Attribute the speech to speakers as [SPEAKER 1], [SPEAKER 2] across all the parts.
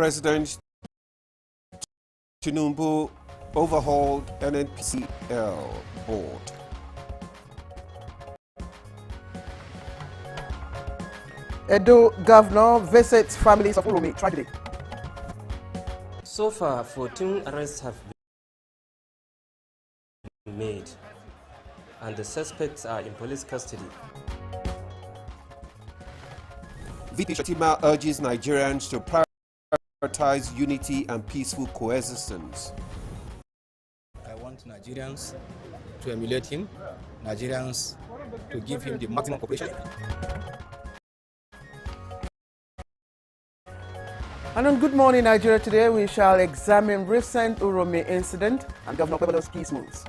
[SPEAKER 1] President Tinubu overhauled NNPCL board.
[SPEAKER 2] Edo governor visits families of Uromi tragedy.
[SPEAKER 3] So far, 14 arrests have been made, and the suspects are in police custody.
[SPEAKER 1] VP Shatima urges Nigerians to prioritize unity and peaceful coexistence.
[SPEAKER 4] I want Nigerians to emulate him, Nigerians to give him the maximum cooperation.
[SPEAKER 2] And on Good Morning Nigeria today, we shall examine recent Uromi incident and Governor Okpebholo's peace moves.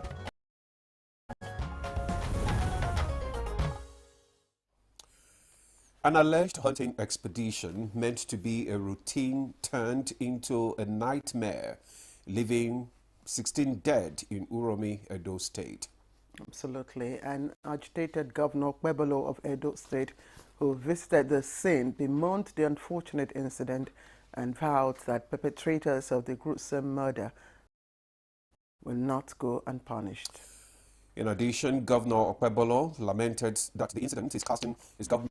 [SPEAKER 1] An alleged hunting expedition meant to be a routine turned into a nightmare, leaving 16 dead in Uromi, Edo State.
[SPEAKER 2] Absolutely. An agitated Governor Okpebholo of Edo State, who visited the scene, bemoaned the unfortunate incident and vowed that perpetrators of the gruesome murder will not go unpunished.
[SPEAKER 1] In addition, Governor Okpebholo lamented that the incident is casting his government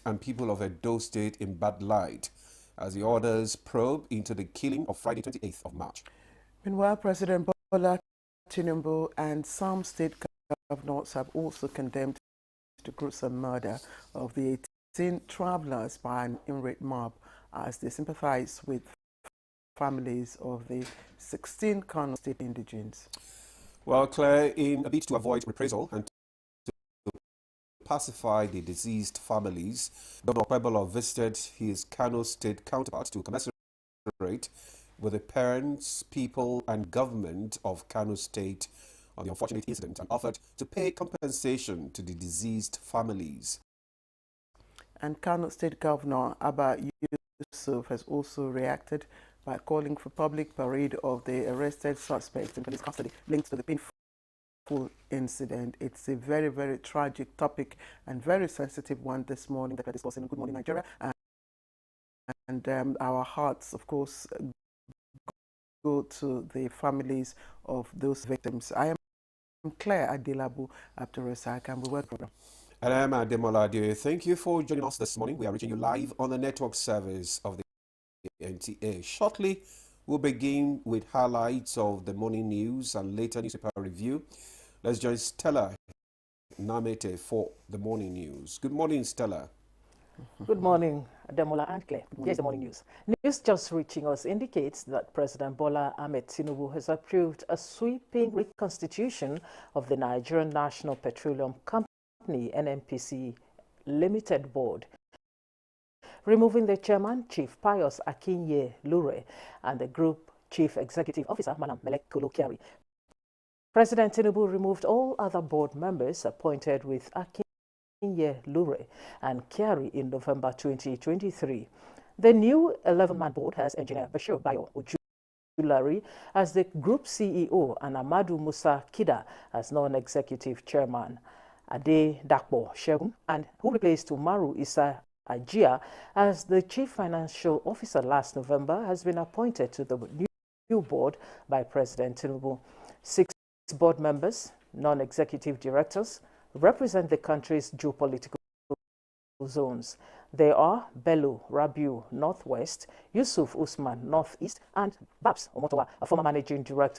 [SPEAKER 1] and people of Edo State in bad light as the orders probe into the killing of Friday 28th of March.
[SPEAKER 2] Meanwhile, President Bola Tinubu and some state governors have also condemned the gruesome murder of the 18 travelers by an irate mob as they sympathize with families of the 16 Kano State indigents.
[SPEAKER 1] Well, Claire, in a bid to avoid reprisal and to pacify the deceased families, Governor Okpebholo visited his Kano State counterpart to commiserate with the parents, people, and government of Kano State on the unfortunate incident and offered to pay compensation to the deceased families.
[SPEAKER 2] And Kano State Governor Abba Yusuf has also reacted by calling for public parade of the arrested suspects in police custody linked to the painful incident. It's a very, very tragic topic and very sensitive one this morning that we're discussing in Good Morning Nigeria. And our hearts, of course, go to the families of those victims. I am Claire Adilabu Abdurrazak, and we work program.
[SPEAKER 1] And I'm Ademola Adire. Thank you for joining us this morning. We are reaching you live on the network service of the NTA. Shortly, we'll begin with highlights of the morning news and later newspaper review. Let's join Stella Namete for the morning news. Good morning, Stella.
[SPEAKER 5] Good morning, Ademola and Claire. Here's the morning news. News just reaching us indicates that President Bola Ahmed Tinubu has approved a sweeping reconstitution of the Nigerian National Petroleum Company NNPC Limited Board, removing the chairman, Chief Pius Akinye Lure, and the group chief executive officer, Madam Melek Kolo-Kyari. President Tinubu removed all other board members appointed with Akinye Lure and Kyari in November 2023. The new 11-man board has Engineer Bashir Bayo Ojulari as the group CEO and Amadou Musa Kida as non-executive chairman. Ade Dakbo Shegun, and who replaced Umaru Isa Ajia as the chief financial officer last November, has been appointed to the new board by President Tinubu. 6 board members, non-executive directors, represent the country's geopolitical zones. They are Bello Rabiu, Northwest, Yusuf Usman, Northeast, and Babs Omotowa, a former managing director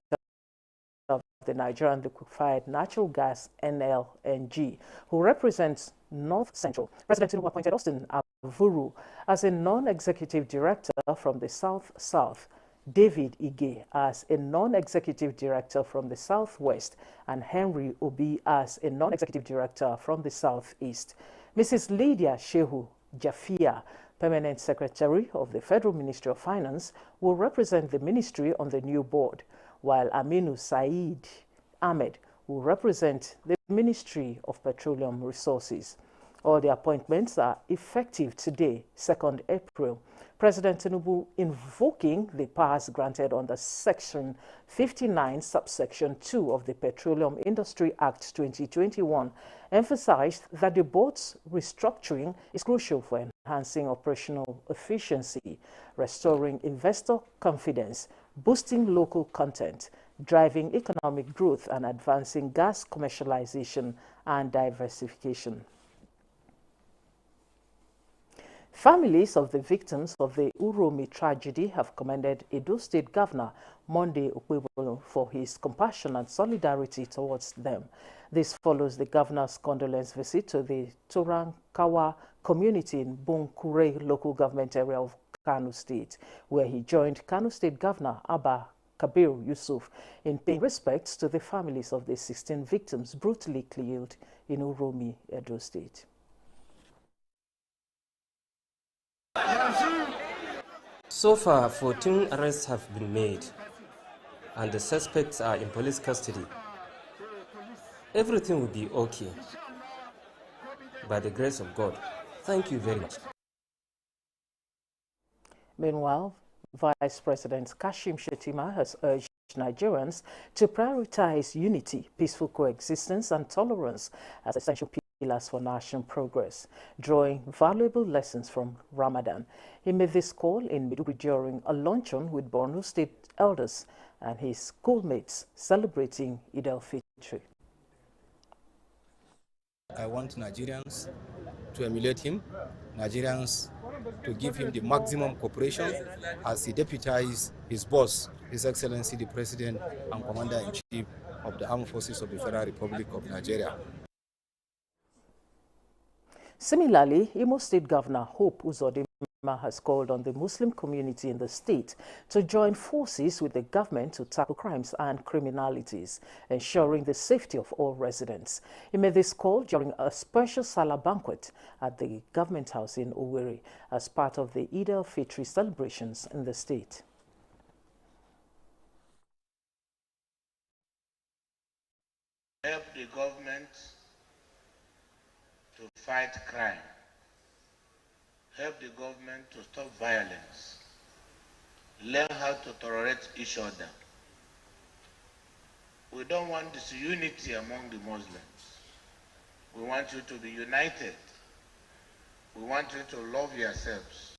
[SPEAKER 5] of the Nigerian Liquefied Natural Gas NLNG, who represents North Central. President Tinubu appointed Austin Avuru as a non-executive director from the South-South, David Ige as a non-executive director from the Southwest, and Henry Obi as a non-executive director from the Southeast. Mrs. Lydia Shehu Jafia, Permanent Secretary of the Federal Ministry of Finance, will represent the ministry on the new board, while Aminu Saeed Ahmed will represent the Ministry of Petroleum Resources. All the appointments are effective today, 2nd April. President Tinubu, invoking the powers granted under Section 59, subsection 2 of the Petroleum Industry Act 2021, emphasized that the board's restructuring is crucial for enhancing operational efficiency, restoring investor confidence, boosting local content, driving economic growth, and advancing gas commercialization and diversification. Families of the victims of the Uromi tragedy have commended Edo State Governor Monday Okpebholo for his compassion and solidarity towards them. This follows the governor's condolence visit to the Torankawa community in Bunkure local government area of Kano State, where he joined Kano State Governor Abba Kabir Yusuf in paying respects to the families of the 16 victims brutally killed in Uromi, Edo State.
[SPEAKER 3] So far, 14 arrests have been made, and the suspects are in police custody. Everything will be okay. By the grace of God. Thank you very much.
[SPEAKER 5] Meanwhile, Vice President Kashim Shettima has urged Nigerians to prioritize unity, peaceful coexistence, and tolerance as essential pillars for national progress, drawing valuable lessons from Ramadan. He made this call in Maiduguri during a luncheon with Borno State elders and his schoolmates celebrating Eid al-Fitr.
[SPEAKER 4] I want Nigerians to emulate him, Nigerians to give him the maximum cooperation as he deputizes his boss, His Excellency the President and Commander-in-Chief of the Armed Forces of the Federal Republic of Nigeria.
[SPEAKER 5] Similarly, Imo State Governor Hope Uzodinma has called on the Muslim community in the state to join forces with the government to tackle crimes and criminalities, ensuring the safety of all residents. He made this call during a special Salah banquet at the government house in Owerri as part of the Eid al-Fitr celebrations in the state.
[SPEAKER 6] Help the government to fight crime. Help the government to stop violence. Learn how to tolerate each other. We don't want disunity among the Muslims. We want you to be united. We want you to love yourselves.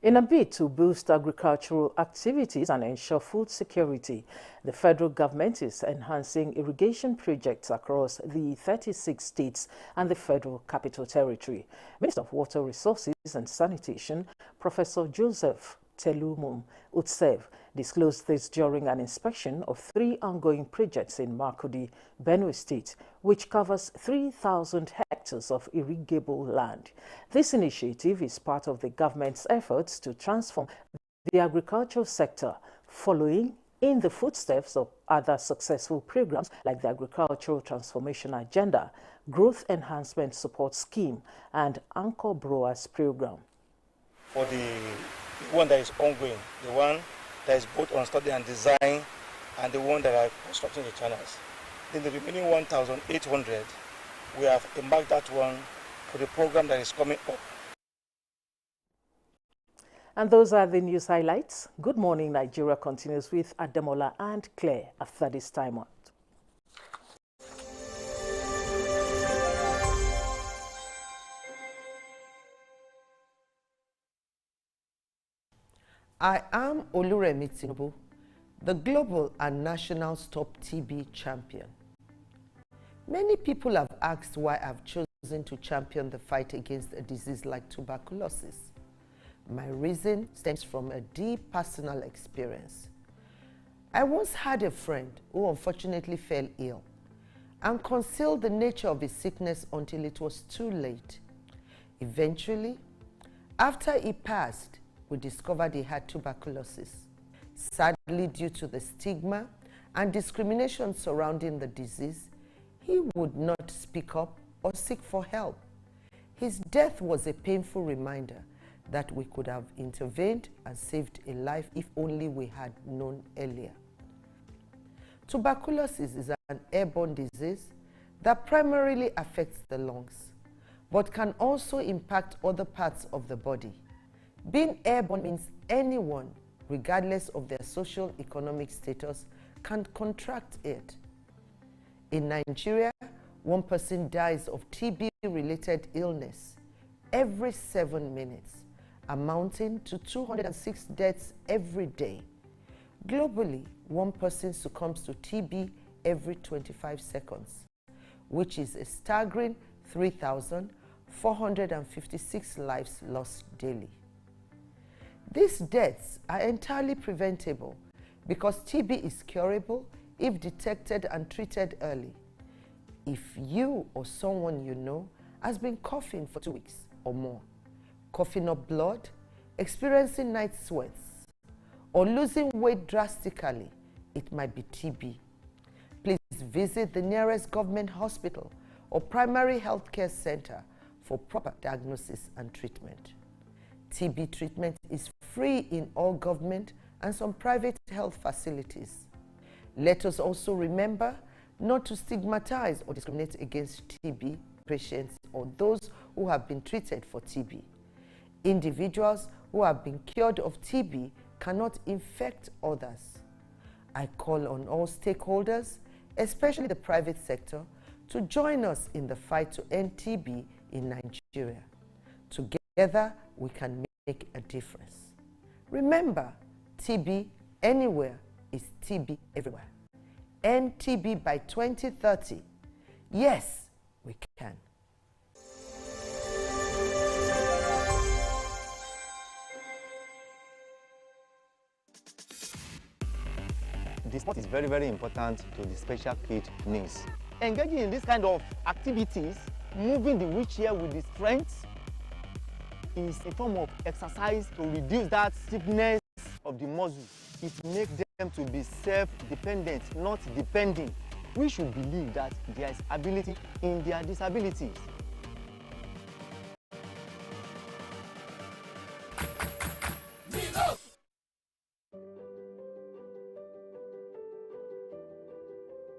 [SPEAKER 5] In a bid to boost agricultural activities and ensure food security, the federal government is enhancing irrigation projects across the 36 states and the Federal Capital Territory. Minister of Water Resources and Sanitation, Professor Joseph Telumum Utsev, disclosed this during an inspection of 3 ongoing projects in Makurdi, Benue State, which covers 3,000 hectares of irrigable land. This initiative is part of the government's efforts to transform the agricultural sector, following in the footsteps of other successful programs like the Agricultural Transformation Agenda, Growth Enhancement Support Scheme, and Anchor Brewers Program.
[SPEAKER 7] For the one that is ongoing, the one that is both on study and design, and the one that are constructing the channels. Then the remaining 1,800, we have embarked that one for the program that is coming up.
[SPEAKER 5] And those are the news highlights. Good Morning Nigeria continues with Ademola and Claire after this time out.
[SPEAKER 8] I am Oluremi Tinubu, the global and national Stop TB champion. Many people have asked why I've chosen to champion the fight against a disease like tuberculosis. My reason stems from a deep personal experience. I once had a friend who unfortunately fell ill and concealed the nature of his sickness until it was too late. Eventually, after he passed, we discovered he had tuberculosis. Sadly, due to the stigma and discrimination surrounding the disease, he would not speak up or seek for help. His death was a painful reminder that we could have intervened and saved a life if only we had known earlier. Tuberculosis is an airborne disease that primarily affects the lungs, but can also impact other parts of the body. Being airborne means anyone, regardless of their social economic status, can contract it. In Nigeria, one person dies of TB-related illness every 7 minutes, amounting to 206 deaths every day. Globally, one person succumbs to TB every 25 seconds, which is a staggering 3,456 lives lost daily. These deaths are entirely preventable because TB is curable if detected and treated early. If you or someone you know has been coughing for 2 weeks or more, coughing up blood, experiencing night sweats, or losing weight drastically, it might be TB. Please visit the nearest government hospital or primary health care center for proper diagnosis and treatment. TB treatment is free in all government and some private health facilities. Let us also remember not to stigmatize or discriminate against TB patients or those who have been treated for TB. Individuals who have been cured of TB cannot infect others. I call on all stakeholders, especially the private sector, to join us in the fight to end TB in Nigeria. Together, we can make a difference. Remember, TB anywhere is TB everywhere. End TB by 2030. Yes, we can.
[SPEAKER 9] The sport is very, very important to the special kid needs. Engaging in this kind of activities, moving the wheelchair with the strength, is a form of exercise to reduce that stiffness of the muscle. It makes them to be self-dependent, not depending. We should believe that there is ability in their disabilities.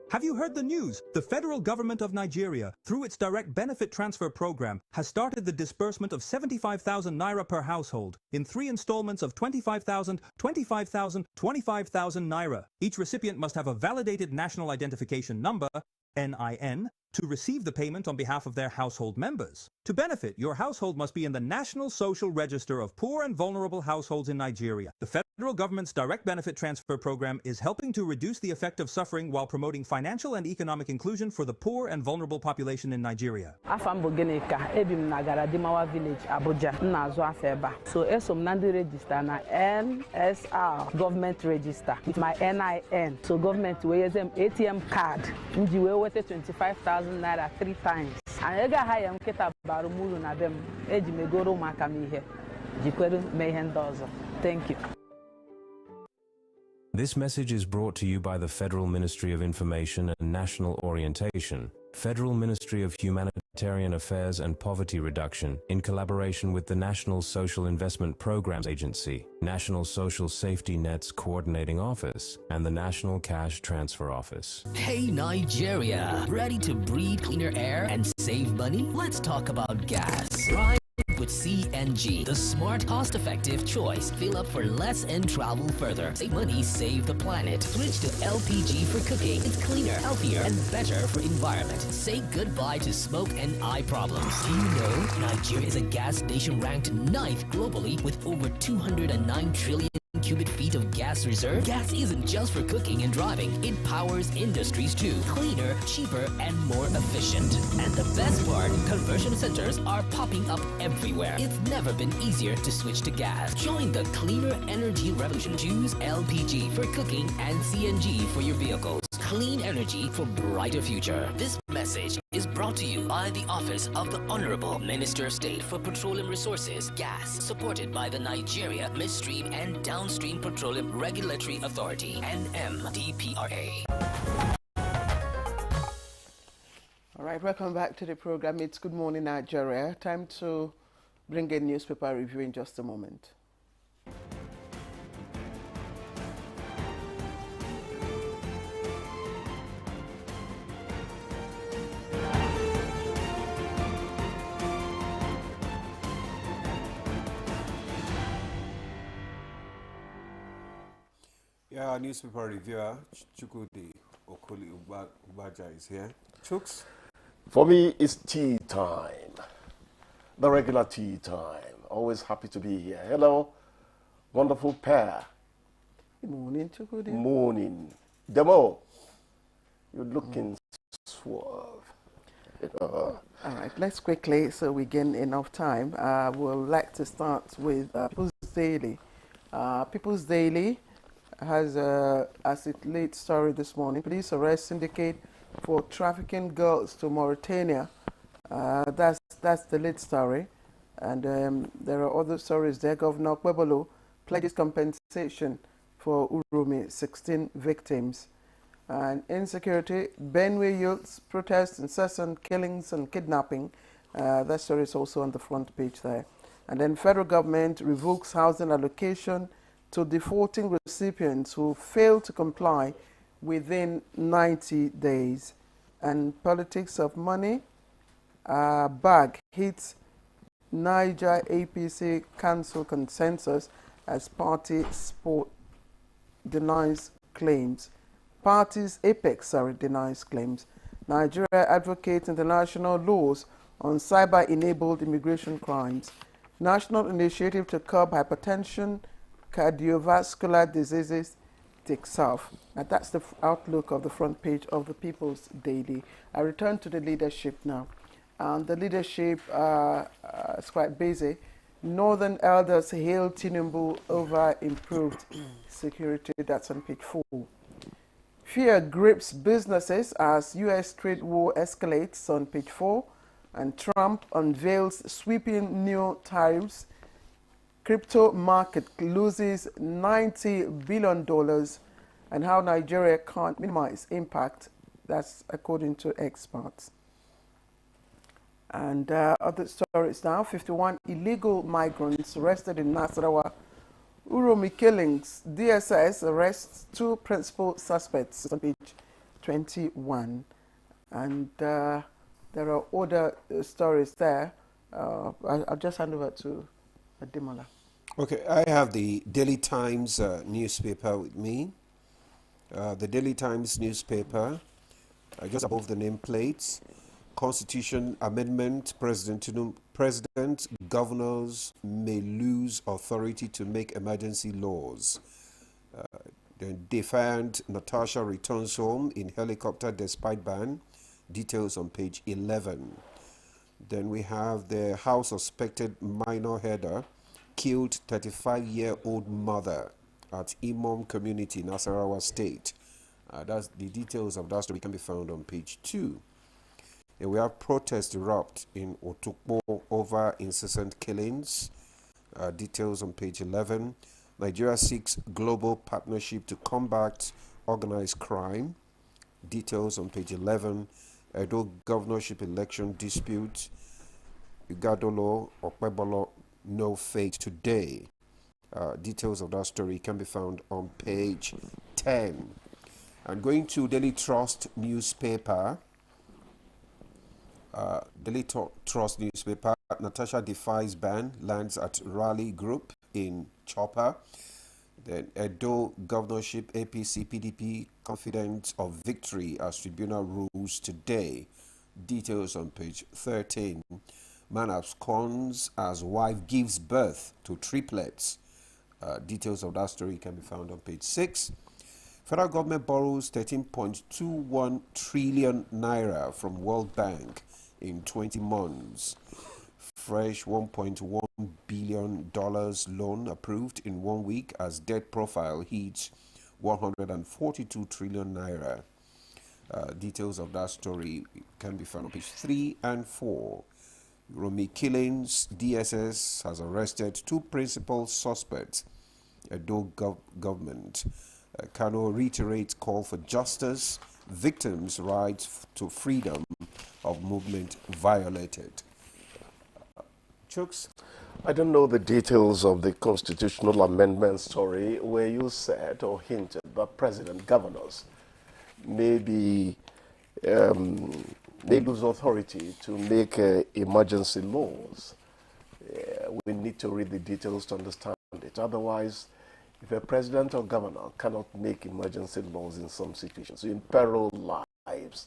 [SPEAKER 10] Have you heard the news? The federal government of Nigeria, through its direct benefit transfer program, has started the disbursement of 75,000 naira per household in 3 installments of 25,000, 25,000, 25,000 naira. Each recipient must have a validated national identification number, NIN, to receive the payment on behalf of their household members. To benefit, your household must be in the National Social Register of Poor and Vulnerable Households in Nigeria. The federal government's direct benefit transfer program is helping to reduce the effect of suffering while promoting financial and economic inclusion for the poor and vulnerable population in Nigeria.
[SPEAKER 11] Afam Bogenika, Ebim Nagara Dimawa Village, Abuja, Nazo Afeba. So Esom Nandi register na NSR government register with my NIN. So government wears them ATM card. Mji we wete 25,000 naira 3 times. And ega hayam keta barumulu na dem eji megoro makamihe. Jikweru mehendozo. Thank you.
[SPEAKER 12] This message is brought to you by the Federal Ministry of Information and National Orientation, Federal Ministry of Humanitarian Affairs and Poverty Reduction, in collaboration with the National Social Investment Programs Agency, National Social Safety Net's Coordinating Office, and the National Cash Transfer Office.
[SPEAKER 13] Hey Nigeria, ready to breathe cleaner air and save money? Let's talk about gas. Right? With CNG, the smart, cost-effective choice. Fill up for less and travel further. Save money, save the planet. Switch to LPG for cooking. It's cleaner, healthier, and better for environment. Say goodbye to smoke and eye problems. Do you know Nigeria is a gas nation ranked 9th globally with over 209 trillion cubic feet of gas reserve? Gas isn't just for cooking and driving. It powers industries too. Cleaner, cheaper, and more efficient. And the best part, conversion centers are popping up everywhere. It's never been easier to switch to gas. Join the cleaner energy revolution. Choose LPG for cooking and CNG for your vehicles. Clean energy for brighter future. This message is brought to you by the Office of the Honorable Minister of State for Petroleum Resources, Gas, supported by the Nigeria Midstream and Downstream Petroleum Regulatory Authority, NMDPRA.
[SPEAKER 2] All right, welcome back to the program. It's Good Morning Nigeria. Time to bring in newspaper review in just a moment.
[SPEAKER 1] Yeah, our newspaper reviewer, Chukwudi Okoli Ubaja is here. Chooks?
[SPEAKER 14] For me, it's tea time. The regular tea time. Always happy to be here. Hello, wonderful pair.
[SPEAKER 2] Good morning, Chukwudi.
[SPEAKER 14] Morning. Demo, you're looking suave.
[SPEAKER 2] All right, let's quickly, so we gain enough time. We'll like to start with People's Daily. People's Daily has, as its lead story this morning, police arrest syndicate for trafficking girls to Mauritania. That's the lead story. And there are other stories there. Governor Kwebolo pledges compensation for Urumi, 16 victims. And insecurity, Benue youths protest incessant killings and kidnapping. That story is also on the front page there. And then federal government revokes housing allocation to defaulting recipients who fail to comply within 90 days. And politics of money, bag hits Niger APC council consensus as party sport denies claims. Party's apex, denies claims. Nigeria advocates international laws on cyber-enabled immigration crimes. National initiative to curb hypertension, cardiovascular diseases takes off. And that's the outlook of the front page of the People's Daily. I return to the leadership now. The leadership is quite busy. Northern elders hail Tinubu over improved security. That's on page 4. Fear grips businesses as U.S. trade war escalates on page 4. And Trump unveils sweeping new tariffs. Crypto market loses $90 billion. And how Nigeria can't minimize impact. That's according to experts. And other stories now. 51 illegal migrants arrested in Nasarawa. Urumi killings. DSS arrests 2 principal suspects on page 21. And there are other stories there. I'll just hand over to Ademola.
[SPEAKER 1] Okay, I have the Daily Times newspaper with me. The Daily Times newspaper, just above the nameplates. Constitution Amendment, President, governors may lose authority to make emergency laws. Then defiant Natasha returns home in helicopter despite ban. Details on page 11. Then we have the House suspected minor header killed 35-year-old mother at Imam community, Nasarawa State. That's the details of that story can be found on page 2. And we have protests erupt in Otukpo over incessant killings. Details on page 11. Nigeria seeks global partnership to combat organized crime. Details on page 11. Edo governorship election dispute. Ugadolo Okpebolo no fate today. Details of that story can be found on page 10. And going to Daily Trust newspaper. Daily Trust newspaper, Natasha defies ban, lands at Raleigh Group in Chopper. Then Edo governorship, APC, PDP confident of victory as tribunal rules today. Details on page 13. Man absconds as wife gives birth to triplets. Details of that story can be found on page 6. Federal government borrows 13.21 trillion naira from World Bank in 20 months. Fresh $1.1 billion loan approved in 1 week as debt profile hits 142 trillion naira. Details of that story can be found on page 3 and 4. Urumi killings, DSS has arrested 2 principal suspects. Edo government. Kano reiterates call for justice. Victims' rights to freedom of movement violated. Chooks?
[SPEAKER 14] I don't know the details of the constitutional amendment story where you said or hinted that president governors maybe lose authority to make emergency laws. We need to read the details to understand it. Otherwise, if a president or governor cannot make emergency laws in some situations, you imperil lives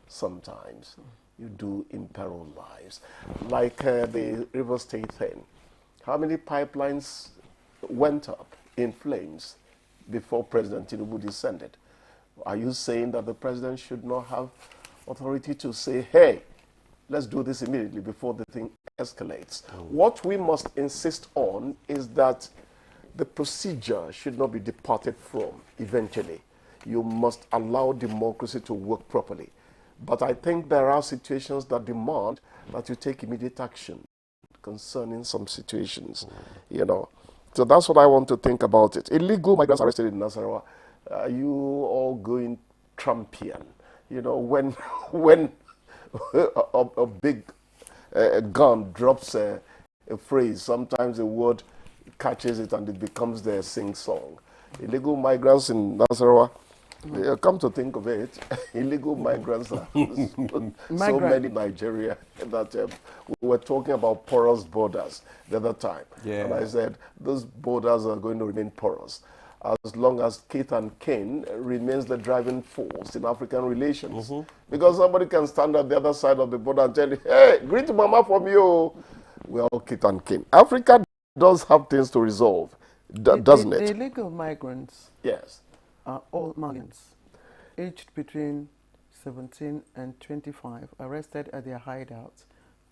[SPEAKER 14] sometimes. You do imperil lives. Like the River State thing. How many pipelines went up in flames before President Tinubu descended? Are you saying that the president should not have authority to say, hey, let's do this immediately before the thing escalates? What we must insist on is that the procedure should not be departed from eventually. You must allow democracy to work properly. But I think there are situations that demand that you take immediate action concerning some situations, you know. So that's what I want to think about it. Illegal migrants arrested in Nasarawa. Are you all going Trumpian? You know, when a big gun drops a phrase, sometimes a word catches it and it becomes their sing-song. Illegal migrants in Nasarawa, come to think of it, illegal migrants are so many in Nigeria that we were talking about porous borders the other time. Yeah. And I said, those borders are going to remain porous as long as kith and kin remains the driving force in African relations. Because somebody can stand at the other side of the border and tell you, hey, greet mama from you. We're all kith and kin. Africa does have things to resolve, doesn't it?
[SPEAKER 2] The illegal migrants,
[SPEAKER 14] yes,
[SPEAKER 2] are all Malians, aged between 17 and 25, arrested at their hideouts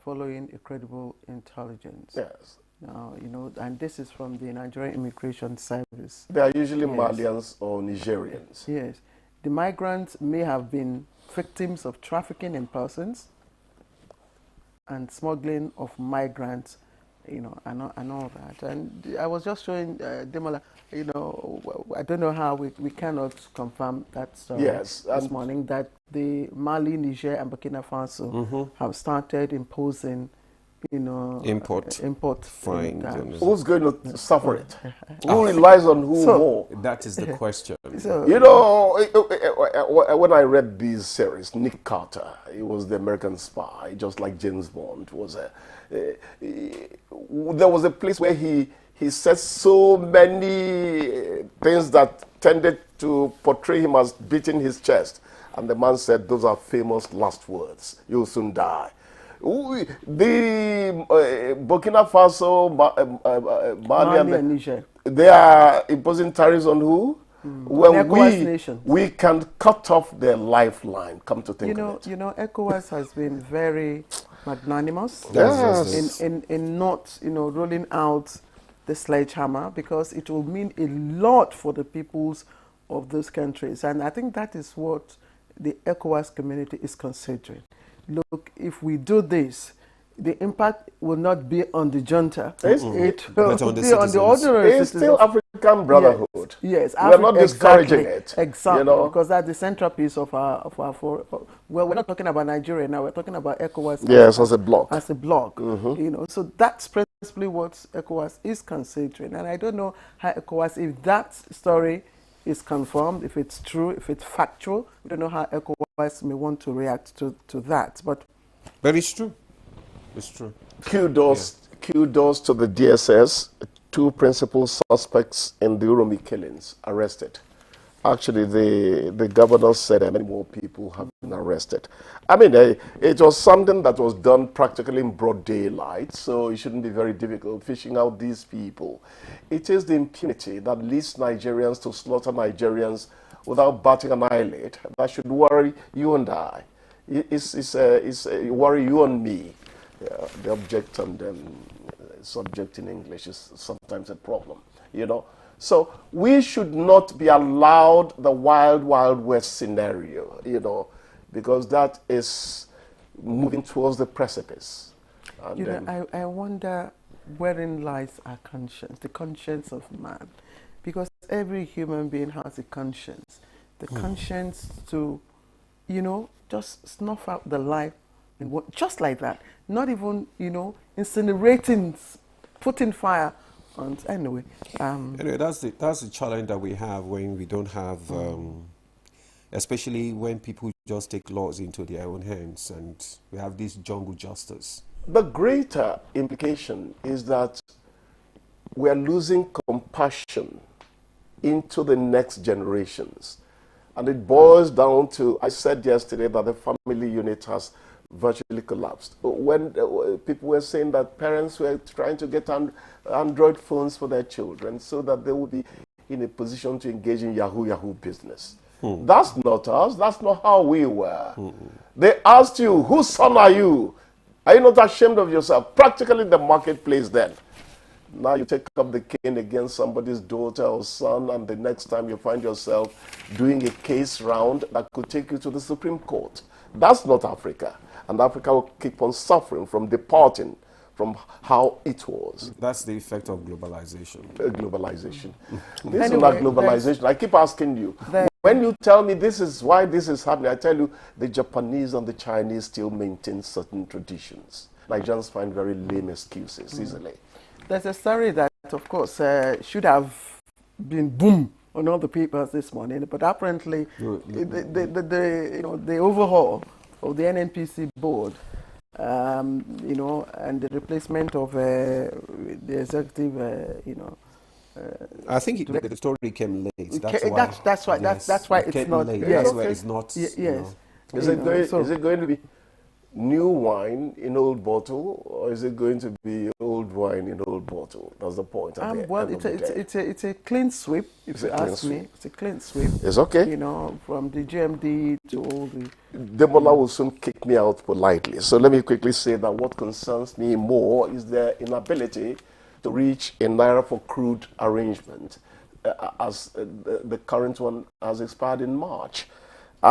[SPEAKER 2] following a credible intelligence.
[SPEAKER 14] Yes.
[SPEAKER 2] Now, you know, and this is from the Nigerian Immigration Service.
[SPEAKER 14] They are usually Malians or Nigerians.
[SPEAKER 2] Yes. The migrants may have been victims of trafficking in persons and smuggling of migrants, you know, and all that. And I was just showing Demola, you know, I don't know how we cannot confirm that story this morning, that the Mali, Niger, and Burkina Faso have started imposing, you know, import fines.
[SPEAKER 14] Who's going to suffer it? Who relies on who more?
[SPEAKER 1] That is the question.
[SPEAKER 14] You know, when I read these series, Nick Carter, he was the American spy, just like James Bond was. There was a place where he said so many things that tended to portray him as beating his chest. And the man said, those are famous last words. You'll soon die. The Burkina Faso, Mali and Niger, they are imposing tariffs on who? When we can cut off their lifeline, come to think of it.
[SPEAKER 2] You know, ECOWAS has been very magnanimous in not, you know, rolling out the sledgehammer, because it will mean a lot for the peoples of those countries. And I think that is what the ECOWAS community is considering. Look, if we do this, the impact will not be on the junta. It will be on the ordinary citizens.
[SPEAKER 14] It's still African brotherhood.
[SPEAKER 2] Yes,
[SPEAKER 14] we're not discouraging it.
[SPEAKER 2] Exactly,
[SPEAKER 14] you know?
[SPEAKER 2] because that's the centerpiece of our well, we're not talking about Nigeria now. We're talking about ECOWAS.
[SPEAKER 14] Yes, as a bloc.
[SPEAKER 2] As a bloc, you know. So that's principally what ECOWAS is considering. And I don't know how ECOWAS, if that story is confirmed, if it's true, if it's factual, we don't know how ECOWAS may want to react to that. But
[SPEAKER 1] it's true. It's true.
[SPEAKER 14] Kudos to the DSS. 2 principal suspects in the Uromi killings arrested. Actually, the governor said many more people have been arrested. I mean, it was something that was done practically in broad daylight, so it shouldn't be very difficult fishing out these people. It is the impunity that leads Nigerians to slaughter Nigerians without batting an eyelid that should worry you and I. It's worry you and me. Yeah, the object and subject in English is sometimes a problem, you know. So we should not be allowed the wild, wild west scenario, you know, because that is moving towards the precipice. And
[SPEAKER 2] you know, I wonder wherein lies our conscience, the conscience of man, because every human being has a conscience, the conscience to, you know, just snuff out the life, just like that. Not even, you know, incinerating, putting fire on. Anyway,
[SPEAKER 1] that's the challenge that we have when we don't have, especially when people just take laws into their own hands, and we have this jungle justice.
[SPEAKER 14] The greater implication is that we are losing compassion into the next generations. And it boils down to, I said yesterday that the family unit has virtually collapsed. When people were saying that parents were trying to get Android phones for their children so that they would be in a position to engage in Yahoo business. That's not us. That's not how we were. They asked you, whose son are you? Are you not ashamed of yourself? Practically the marketplace then. Now you take up the cane against somebody's daughter or son, and the next time you find yourself doing a case round that could take you to the Supreme Court. That's not Africa. And Africa will keep on suffering from departing from how it was.
[SPEAKER 1] That's the effect of globalization.
[SPEAKER 14] Globalization. This is not globalization. I keep asking you, when you tell me this is why this is happening, I tell you the Japanese and the Chinese still maintain certain traditions. Nigerians find very lame excuses easily.
[SPEAKER 2] There's a story that, of course, should have been boom on all the papers this morning, but apparently the overhaul of the NNPC board, and the replacement of the executive,
[SPEAKER 1] I think the story came late. That's
[SPEAKER 2] why it's not.
[SPEAKER 1] Late.
[SPEAKER 2] Yes.
[SPEAKER 1] That's why it's not.
[SPEAKER 2] Yes.
[SPEAKER 14] Is it going to be new wine in old bottle, or is it going to be old wine in old bottle? That's the point.
[SPEAKER 2] Well, it's a clean sweep. If you ask me, it's a clean sweep.
[SPEAKER 14] It's okay.
[SPEAKER 2] From the GMD to all the.
[SPEAKER 14] Demola will soon kick me out politely. So let me quickly say that what concerns me more is their inability to reach a Naira for crude arrangement, as the current one has expired in March.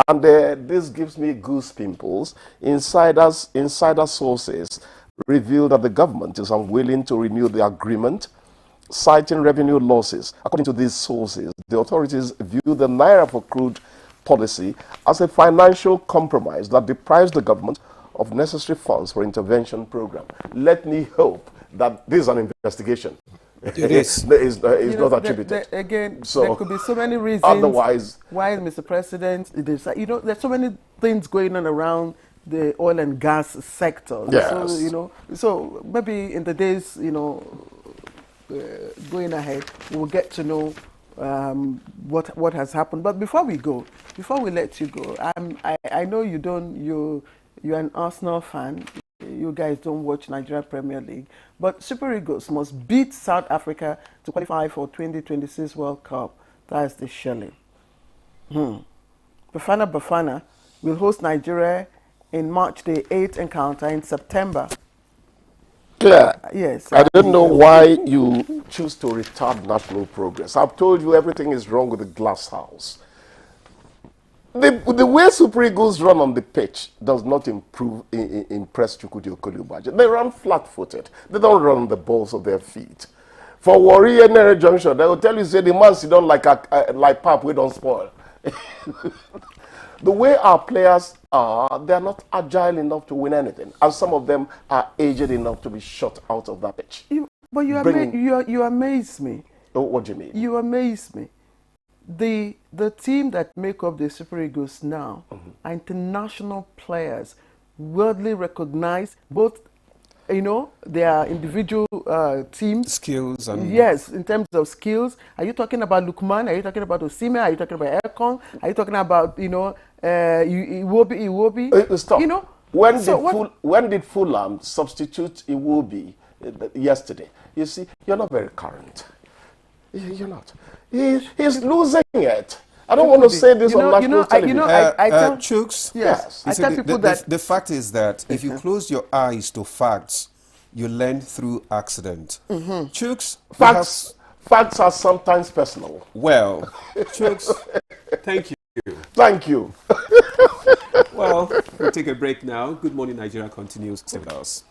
[SPEAKER 14] And this gives me goose pimples. Insider sources reveal that the government is unwilling to renew the agreement, citing revenue losses. According to these sources, the authorities view the Naira for crude policy as a financial compromise that deprives the government of necessary funds for intervention program. Let me hope that this is an investigation.
[SPEAKER 1] It is.
[SPEAKER 14] It's not attributed.
[SPEAKER 2] Again,
[SPEAKER 14] so,
[SPEAKER 2] there could be so many reasons
[SPEAKER 14] otherwise,
[SPEAKER 2] why, Mr. President, there's so many things going on around the oil and gas sector.
[SPEAKER 14] Yes.
[SPEAKER 2] So, so maybe in the days, going ahead, we'll get to know what has happened. But before we let you go, I know you're an Arsenal fan. You guys don't watch Nigeria Premier League, but Super Eagles must beat South Africa to qualify for 2026 World Cup. That's the Shelly. Bafana will host Nigeria in March the 8th encounter in September.
[SPEAKER 14] Claire,
[SPEAKER 2] yes.
[SPEAKER 14] I don't know why you choose to retard national progress. I've told you everything is wrong with the glass house. The way Super Eagles run on the pitch does not impress Chukwudi Okoliubaje. They run flat-footed. They don't run on the balls of their feet. For Warrior Nere Junction, they will tell you, say, the man sit down like pap, we don't spoil. The way our players are, they're not agile enough to win anything. And some of them are aged enough to be shot out of that pitch.
[SPEAKER 2] But you amaze me.
[SPEAKER 14] Oh, what do you mean?
[SPEAKER 2] You amaze me. The team that make up the Super Eagles now are international players, worldly recognized, both, their individual teams.
[SPEAKER 1] Skills. And
[SPEAKER 2] yes, in terms of skills. Are you talking about Lukman? Are you talking about Osimhen? Are you talking about Ekong? Are you talking about, Iwobi?
[SPEAKER 14] Stop. When did Fulham substitute Iwobi yesterday? You see, you're not very current. You're not. He's losing it. I don't want to say this on national television.
[SPEAKER 1] Chooks,
[SPEAKER 2] yes. I tell people that
[SPEAKER 1] the fact is that if you close your eyes to facts, you learn through accident. Chooks,
[SPEAKER 14] facts are sometimes personal.
[SPEAKER 1] Well, Chooks, thank you.
[SPEAKER 14] Thank you.
[SPEAKER 1] Well, we'll take a break now. Good Morning Nigeria continues. Stay with us.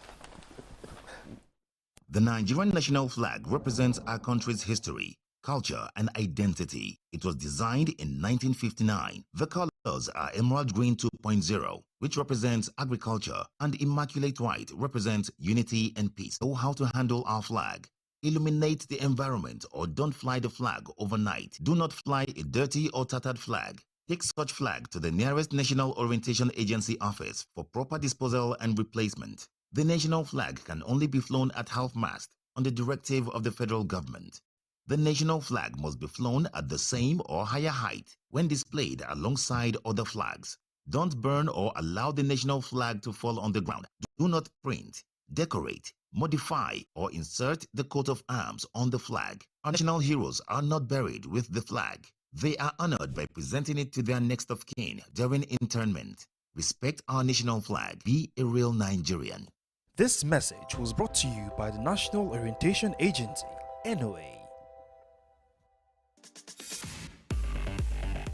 [SPEAKER 15] The Nigerian national flag represents our country's history, culture, and identity. It was designed in 1959. The colors are Emerald Green 2.0, which represents agriculture, and Immaculate White represents unity and peace. Know how to handle our flag. Illuminate the environment or don't fly the flag overnight. Do not fly a dirty or tattered flag. Take such flag to the nearest National Orientation Agency office for proper disposal and replacement. The national flag can only be flown at half-mast on the directive of the federal government. The national flag must be flown at the same or higher height when displayed alongside other flags. Don't burn or allow the national flag to fall on the ground. Do not print, decorate, modify, or insert the coat of arms on the flag. Our national heroes are not buried with the flag. They are honored by presenting it to their next of kin during internment. Respect our national flag. Be a real Nigerian.
[SPEAKER 16] This message was brought to you by the National Orientation Agency, NOA.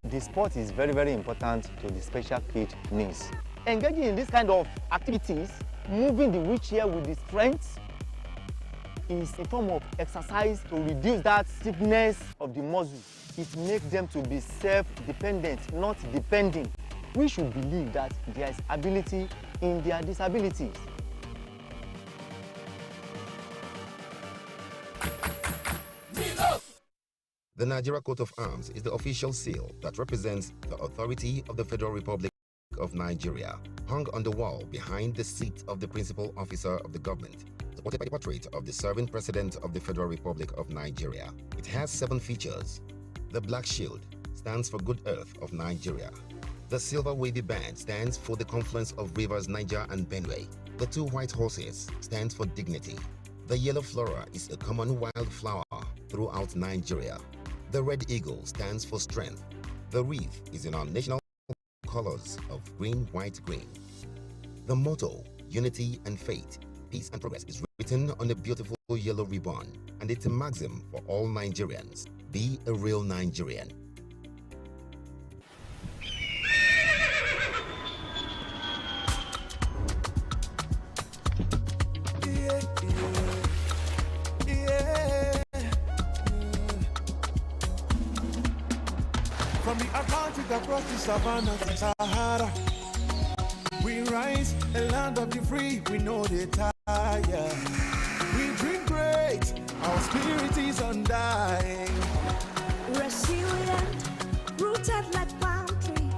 [SPEAKER 9] The sport is very, very important to the special kid needs. Engaging in this kind of activities, moving the wheelchair with the strength, is a form of exercise to reduce that stiffness of the muscle. It makes them to be self-dependent, not depending. We should believe that there is ability in their disabilities.
[SPEAKER 17] The Nigeria Coat of Arms is the official seal that represents the authority of the Federal Republic of Nigeria, hung on the wall behind the seat of the principal officer of the government, supported by the portrait of the serving president of the Federal Republic of Nigeria. It has 7 features. The black shield stands for Good Earth of Nigeria. The silver wavy band stands for the confluence of rivers Niger and Benue. The 2 white horses stands for dignity. The yellow flora is a common wildflower throughout Nigeria. The red eagle stands for strength. The wreath is in our national colors of green, white, green. The motto, unity and faith, peace and progress, is written on a beautiful yellow ribbon, and it's a maxim for all Nigerians. Be a real Nigerian.
[SPEAKER 18] From the Atlantic across the savannah to Sahara, we rise, a land of the free, we know they tire. We dream great, our spirit is undying.
[SPEAKER 19] Resilient, rooted like palm tree,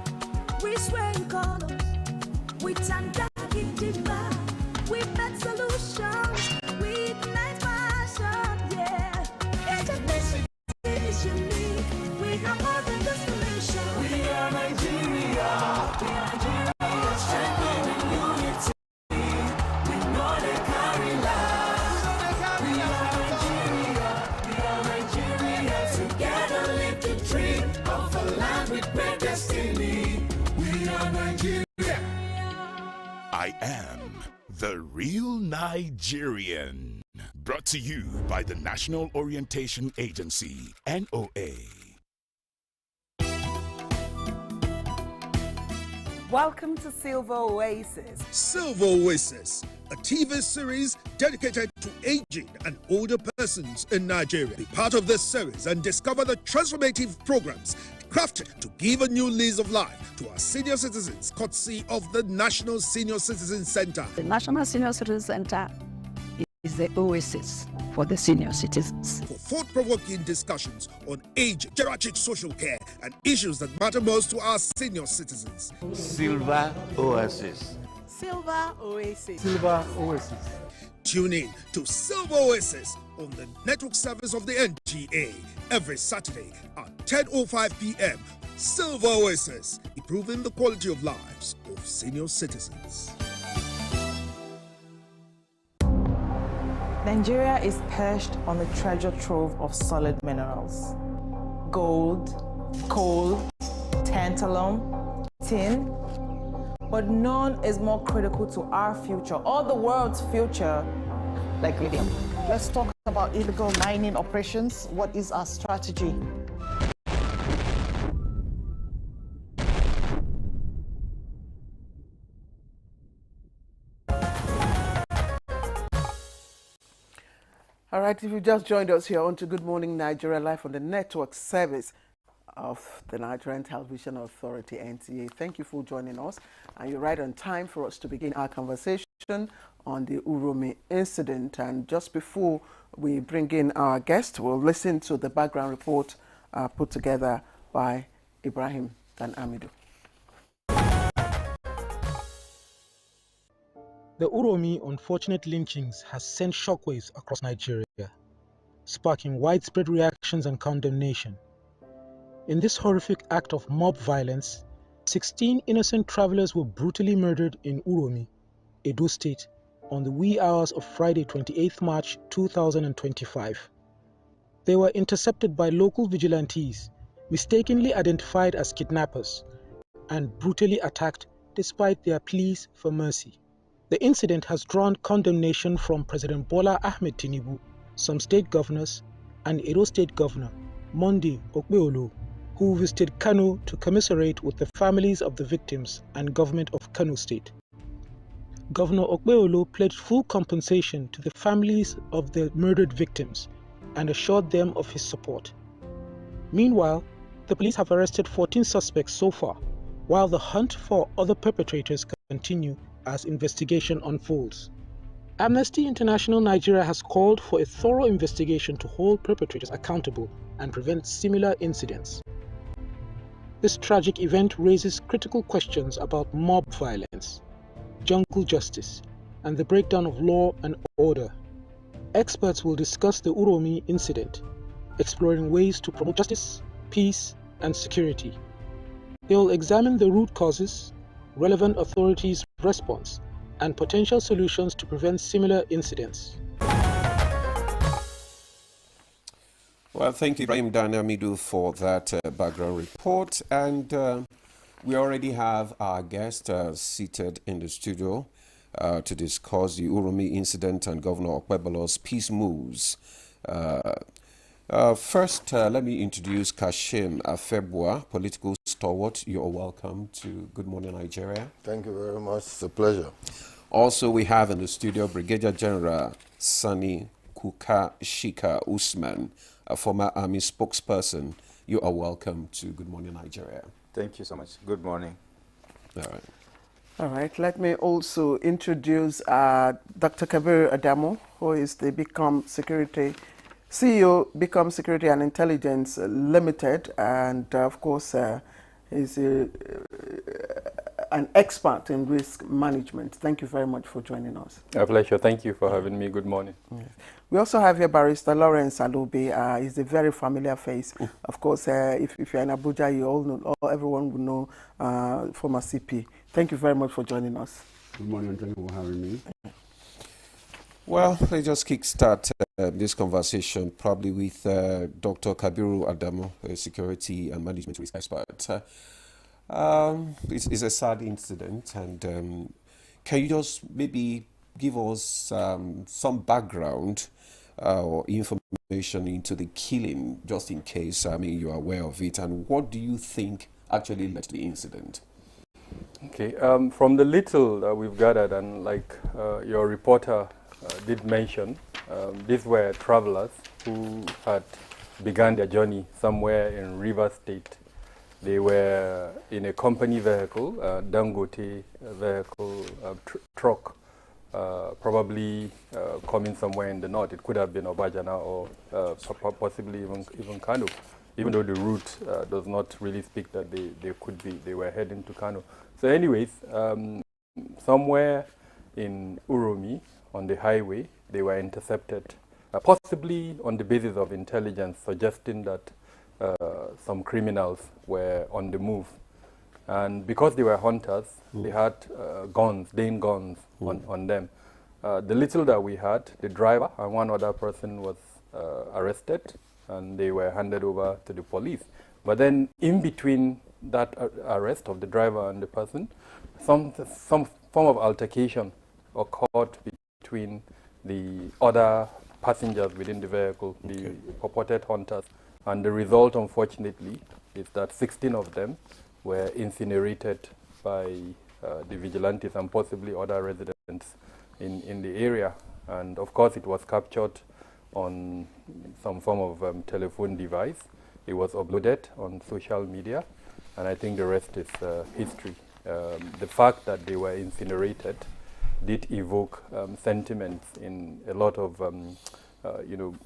[SPEAKER 19] we swear in colors, we turn dark into light, we make solutions, we ignite passion, yeah. Education is unique, we have more than just we are Nigeria, strengthening unity. We know they carry lives. We are Nigeria, together live the dream of a land with great destiny. We are Nigeria.
[SPEAKER 20] I am the real Nigerian. Brought to you by the National Orientation Agency, NOA.
[SPEAKER 21] Welcome to Silver Oasis.
[SPEAKER 22] Silver Oasis, a TV series dedicated to aging and older persons in Nigeria. Be part of this series and discover the transformative programs crafted to give a new lease of life to our senior citizens, courtesy of the National Senior Citizen Center.
[SPEAKER 23] The National Senior Citizen Center is the oasis for the senior citizens.
[SPEAKER 22] For thought-provoking discussions on age, geriatric social care, and issues that matter most to our senior citizens.
[SPEAKER 24] Silver Oasis.
[SPEAKER 21] Silver Oasis.
[SPEAKER 22] Silver Oasis. Tune in to Silver Oasis on the network service of the NTA every Saturday at 10:05 p.m. Silver Oasis, improving the quality of lives of senior citizens.
[SPEAKER 25] Nigeria is perched on the treasure trove of solid minerals. Gold, coal, tantalum, tin, but none is more critical to our future or the world's future like lithium.
[SPEAKER 26] Let's talk about illegal mining operations. What is our strategy?
[SPEAKER 2] All right, if you just joined us here on to Good Morning Nigeria, live on the network service of the Nigerian Television Authority, NTA. Thank you for joining us. And you're right on time for us to begin our conversation on the Uromi incident. And just before we bring in our guest, we'll listen to the background report put together by Ibrahim Dan Amidu.
[SPEAKER 27] The Uromi unfortunate lynchings has sent shockwaves across Nigeria.
[SPEAKER 3] sparking widespread reactions and condemnation. In this horrific act of mob violence, 16 innocent travelers were brutally murdered in Uromi, Edo State, on the wee hours of Friday, 28th March 2025. They were intercepted by local vigilantes, mistakenly identified as kidnappers, and brutally attacked despite their pleas for mercy. The incident has drawn condemnation from President Bola Ahmed Tinubu, some state governors, and Edo State Governor Monday Okpeolo, who visited Kano to commiserate with the families of the victims and government of Kano State. Governor Okpeolo pledged full compensation to the families of the murdered victims and assured them of his support. Meanwhile, the police have arrested 14 suspects so far, while the hunt for other perpetrators continue as investigation unfolds. Amnesty International Nigeria has called for a thorough investigation to hold perpetrators accountable and prevent similar incidents. This tragic event raises critical questions about mob violence, jungle justice, and the breakdown of law and order. Experts will discuss the Uromi incident, exploring ways to promote justice, peace, and security. They will examine the root causes, relevant authorities' response, and potential solutions to prevent similar incidents.
[SPEAKER 1] Well, thank you, Ibrahim Danamidu, for that background report. And we already have our guest seated in the studio to discuss the Uromi incident and Governor Okpebolo's peace moves. First, let me introduce Kashim Afebwa, political stalwart. You are welcome to Good Morning Nigeria.
[SPEAKER 4] Thank you very much. It's a pleasure.
[SPEAKER 1] Also, we have in the studio Brigadier General Sani Kuka Shika Usman, a former army spokesperson. You are welcome to Good Morning Nigeria.
[SPEAKER 5] Thank you so much. Good morning.
[SPEAKER 1] All right.
[SPEAKER 2] All right. Let me also introduce Dr. Kabir Adamo, who is the CEO, Become Security and Intelligence Limited, and of course is an expert in risk management. Thank you very much for joining us.
[SPEAKER 5] A pleasure. Thank you for having me. Good morning.
[SPEAKER 2] Yes. We also have here Barrister Lawrence Alobe. He's a very familiar face. Of course, if you're in Abuja, you all know, everyone will know former CP. Thank you very much for joining us.
[SPEAKER 6] Good morning, and thank you for having me.
[SPEAKER 1] Well, let's just kickstart this conversation probably with Dr. Kabiru Adamo, a security and management risk expert. It's a sad incident, and can you just maybe give us some background or information into the killing, just in case, you're aware of it, and what do you think actually led to the incident?
[SPEAKER 5] Okay, from the little we've gathered, and like your reporter did mention, these were travelers who had begun their journey somewhere in Rivers State. They were in a company vehicle, Dangote vehicle, truck, probably coming somewhere in the north. It could have been Obajana or possibly even Kano, even though the route does not really speak that they were heading to Kano. So anyways, somewhere in Uromi on the highway, they were intercepted, possibly on the basis of intelligence suggesting that some criminals were on the move. And because they were hunters, they had guns, Dane guns on them. The little that we had, the driver and one other person was arrested, and they were handed over to the police. But then in between that arrest of the driver and the person, some form of altercation occurred between the other passengers within the vehicle, the purported hunters. And the result, unfortunately, is that 16 of them were incinerated by the vigilantes and possibly other residents in the area. And of course, it was captured on some form of telephone device. It was uploaded on social media, and I think the rest is history. The fact that they were incinerated did evoke sentiments in a lot of,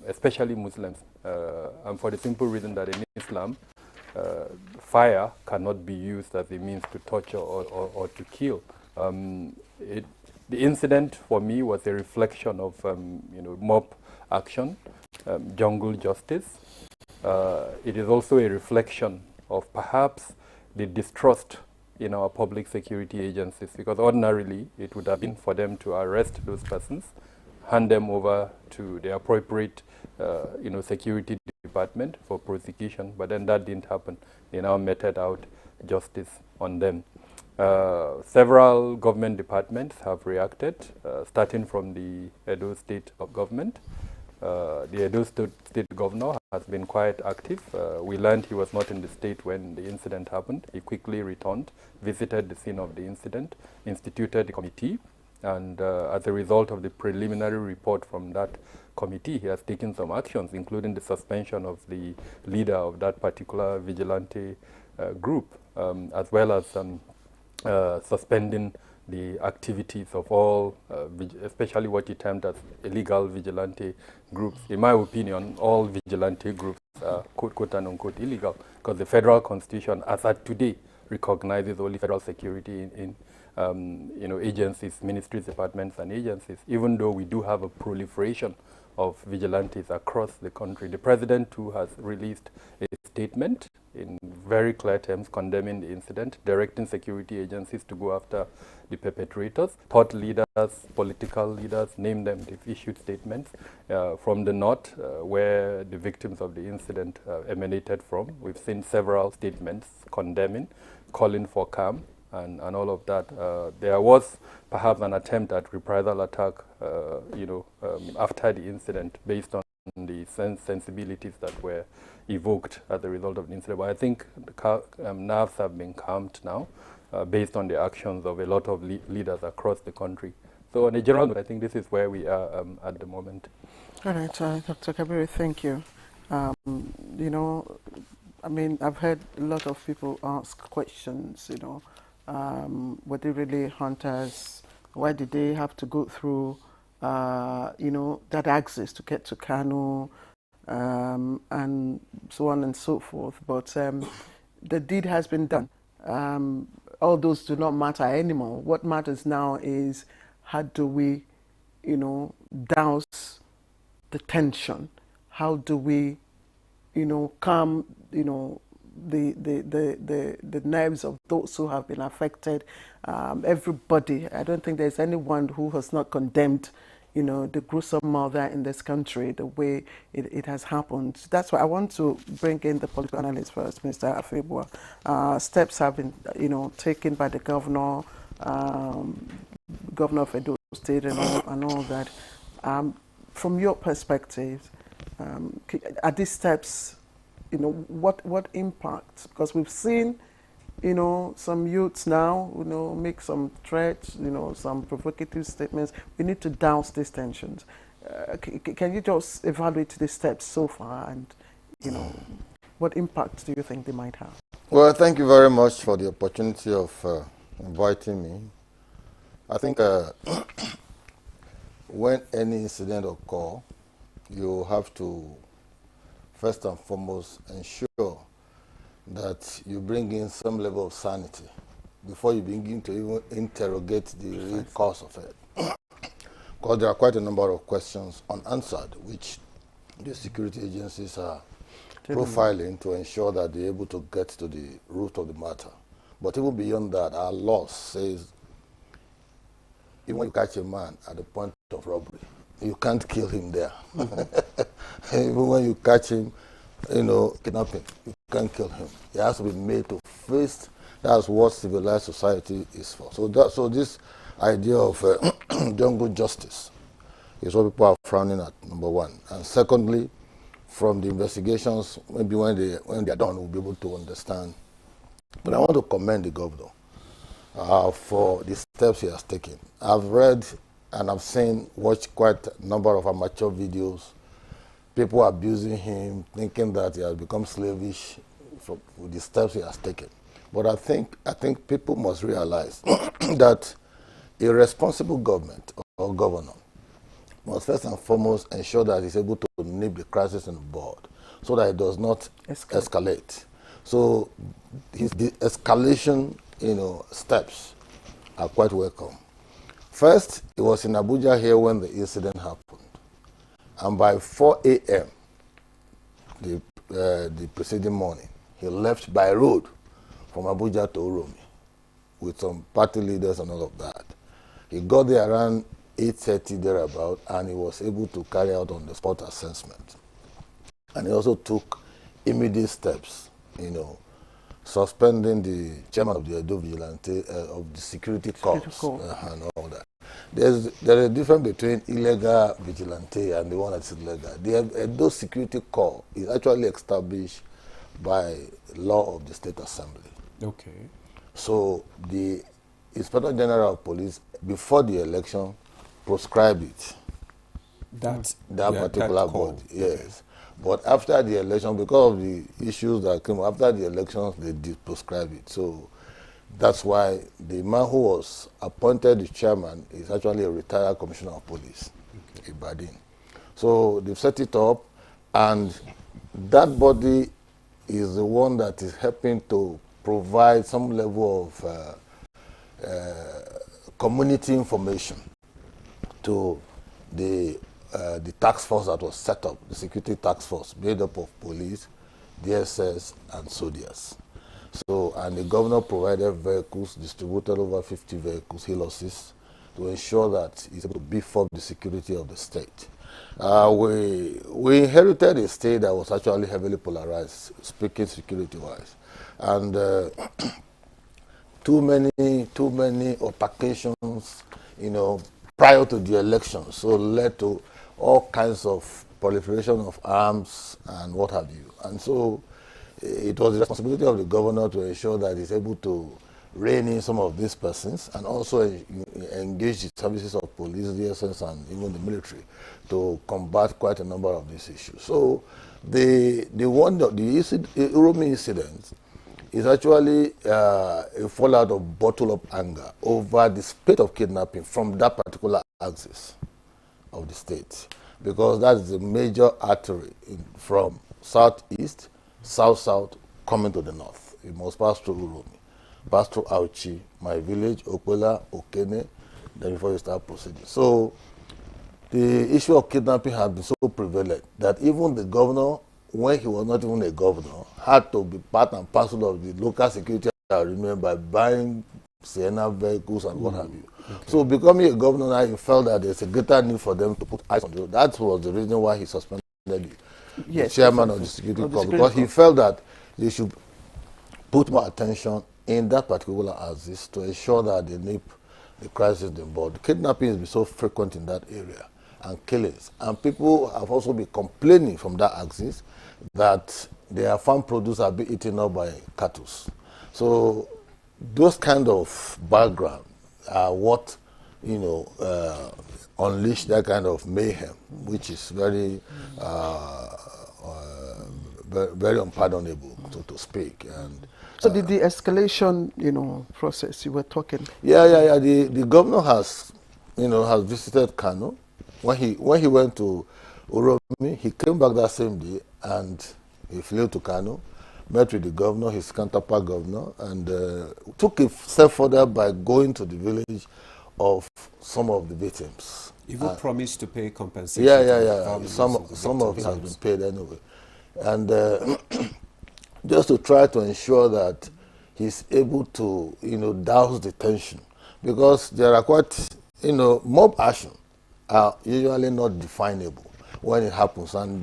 [SPEAKER 5] especially Muslims, and for the simple reason that in Islam, fire cannot be used as a means to torture or to kill. The incident for me was a reflection of mob action jungle justice. It is also a reflection of perhaps the distrust in our public security agencies, because ordinarily it would have been for them to arrest those persons, hand them over to the appropriate security department for prosecution, but then that didn't happen. They now meted out justice on them. Several government departments have reacted, starting from the Edo State government. The Edo State governor has been quite active. We learned he was not in the state when the incident happened. He quickly returned, visited the scene of the incident, instituted a committee, and as a result of the preliminary report from that committee, he has taken some actions, including the suspension of the leader of that particular vigilante group, as well as suspending the activities of all, especially what he termed as illegal vigilante groups. In my opinion, all vigilante groups are quote unquote illegal, because the federal constitution, as at today, recognizes only federal security in agencies, ministries, departments, and agencies, even though we do have a proliferation of vigilantes across the country. The president, too, has released a statement in very clear terms condemning the incident, directing security agencies to go after the perpetrators. Thought leaders, political leaders, name them, they've issued statements. From the north, where the victims of the incident emanated from, we've seen several statements condemning, calling for calm, and all of that. There was perhaps an attempt at reprisal attack, after the incident, based on the sensibilities that were evoked as a result of the incident. But I think the nerves have been calmed now, based on the actions of a lot of leaders across the country. So on a general note, I think this is where we are at the moment.
[SPEAKER 2] All right, Dr. Kabiru, thank you. I've heard a lot of people ask questions, were they really hunters? Why did they have to go through, that access to get to Kano, and so on and so forth? But the deed has been done. All those do not matter anymore. What matters now is how do we, douse the tension? How do we, calm, the nerves of those who have been affected? Everybody, I don't think there's anyone who has not condemned, the gruesome murder in this country, the way it has happened. That's why I want to bring in the political analyst first, Mr. Afebua. Steps have been, taken by the governor, governor of Edo State and all that. From your perspective, are these steps, what impact? Because we've seen, some youths now, make some threats, some provocative statements. We need to douse these tensions. Can you just evaluate the steps so far, and, what impact do you think they might have?
[SPEAKER 4] Well, thank you very much for the opportunity of inviting me. I think when any incident occurs, you have to first and foremost ensure that you bring in some level of sanity before you begin to even interrogate the real cause of it. Because there are quite a number of questions unanswered, which the security agencies are profiling to ensure that they're able to get to the root of the matter. But even beyond that, our law says even when you catch a man at the point of robbery, you can't kill him there. Even when you catch him, kidnapping, you can't kill him. He has to be made to face. That's what civilized society is for. So this idea of jungle justice is what people are frowning at, number one. And secondly, from the investigations, maybe when they're done, we'll be able to understand. But I want to commend the governor for the steps he has taken. I've read and I've watched quite a number of amateur videos, people abusing him, thinking that he has become slavish with the steps he has taken. But I think people must realize that a responsible government or governor must first and foremost ensure that he's able to nip the crisis in the bud so that it does not escalate. So the escalation, steps are quite welcome. First, it was in Abuja here when the incident happened. And by 4 a.m., the preceding morning, he left by road from Abuja to Uromi with some party leaders and all of that. He got there around 8:30 thereabout, and he was able to carry out on the spot assessment. And he also took immediate steps, suspending the chairman of the Edo Vigilante of the security corps and all that. There is a difference between illegal vigilante and the one that's illegal. The Edo Security Corps is actually established by law of the State Assembly.
[SPEAKER 1] Okay.
[SPEAKER 4] So the Inspector General of Police, before the election, proscribed it. That particular body, yes. But after the election, because of the issues that came after the elections, they did proscribe it. So that's why the man who was appointed the chairman is actually a retired commissioner of police, Ibadan. So they've set it up, and that body is the one that is helping to provide some level of community information to the task force that was set up, the security task force made up of police, DSS, and soldiers. So, and the governor provided vehicles, distributed over 50 vehicles, Hilosys, to ensure that he's able to beef up the security of the state. We inherited a state that was actually heavily polarized, speaking security-wise, and too many altercations, prior to the election, so led to all kinds of proliferation of arms and what have you. And so it was the responsibility of the governor to ensure that he's able to rein in some of these persons and also engage the services of police, DSS, and even the military to combat quite a number of these issues. So the Uromi incident is actually a fallout of bottled-up anger over the spate of kidnapping from that particular axis of the state, because that's the major artery from southeast, south-south, coming to the north. It must pass through Uromi, pass through Auchi, my village, Okwela, Okene, then before you start proceeding. So the issue of kidnapping has been so prevalent that even the governor, when he was not even a governor, had to be part and parcel of the local security arrangement by buying Sienna vehicles and what have you. Okay. So becoming a governor now, he felt that there's a greater need for them to put eyes on the road. That was the reason why he suspended the chairman of the security corps, because he felt that they should put more attention in that particular axis to ensure that they nip the crisis in board. Kidnapping has been so frequent in that area, and killings. And people have also been complaining from that axis that their farm produce are being eaten up by cattle. So those kind of background are what, unleash that kind of mayhem, which is very, very unpardonable, so to speak. And
[SPEAKER 2] so did the escalation, process you were talking?
[SPEAKER 4] Yeah. The governor has, has visited Kano. When he went to Uromi, he came back that same day and he flew to Kano, met with the governor, his counterpart governor, and took a step further by going to the village of some of the victims.
[SPEAKER 1] Even promised to pay compensation.
[SPEAKER 4] Yeah. Some of it has been paid anyway. And just to try to ensure that he's able to, douse the tension. Because there are quite, mob action are usually not definable when it happens, and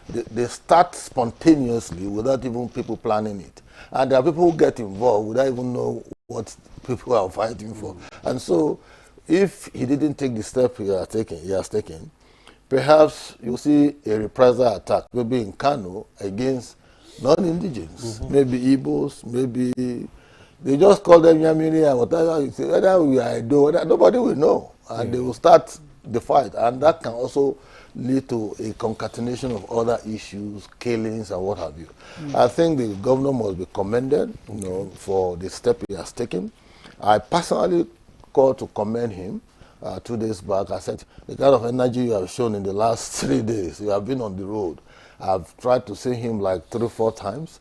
[SPEAKER 4] they start spontaneously without even people planning it. And there are people who get involved without even know what people are fighting for. And so if he didn't take the step he has taken, perhaps you'll see a reprisal attack, maybe in Kano, against non-indigens, maybe Igbos, maybe they just call them Yamiri and whatever. You say, whether we are Edo, nobody will know, and they will start the fight, and that can also lead to a concatenation of other issues, killings, and what have you. I think the governor must be commended, for the step he has taken. I personally called to commend him 2 days back. I said, the kind of energy you have shown in the last 3 days, you have been on the road. I've tried to see him like 3 or 4 times,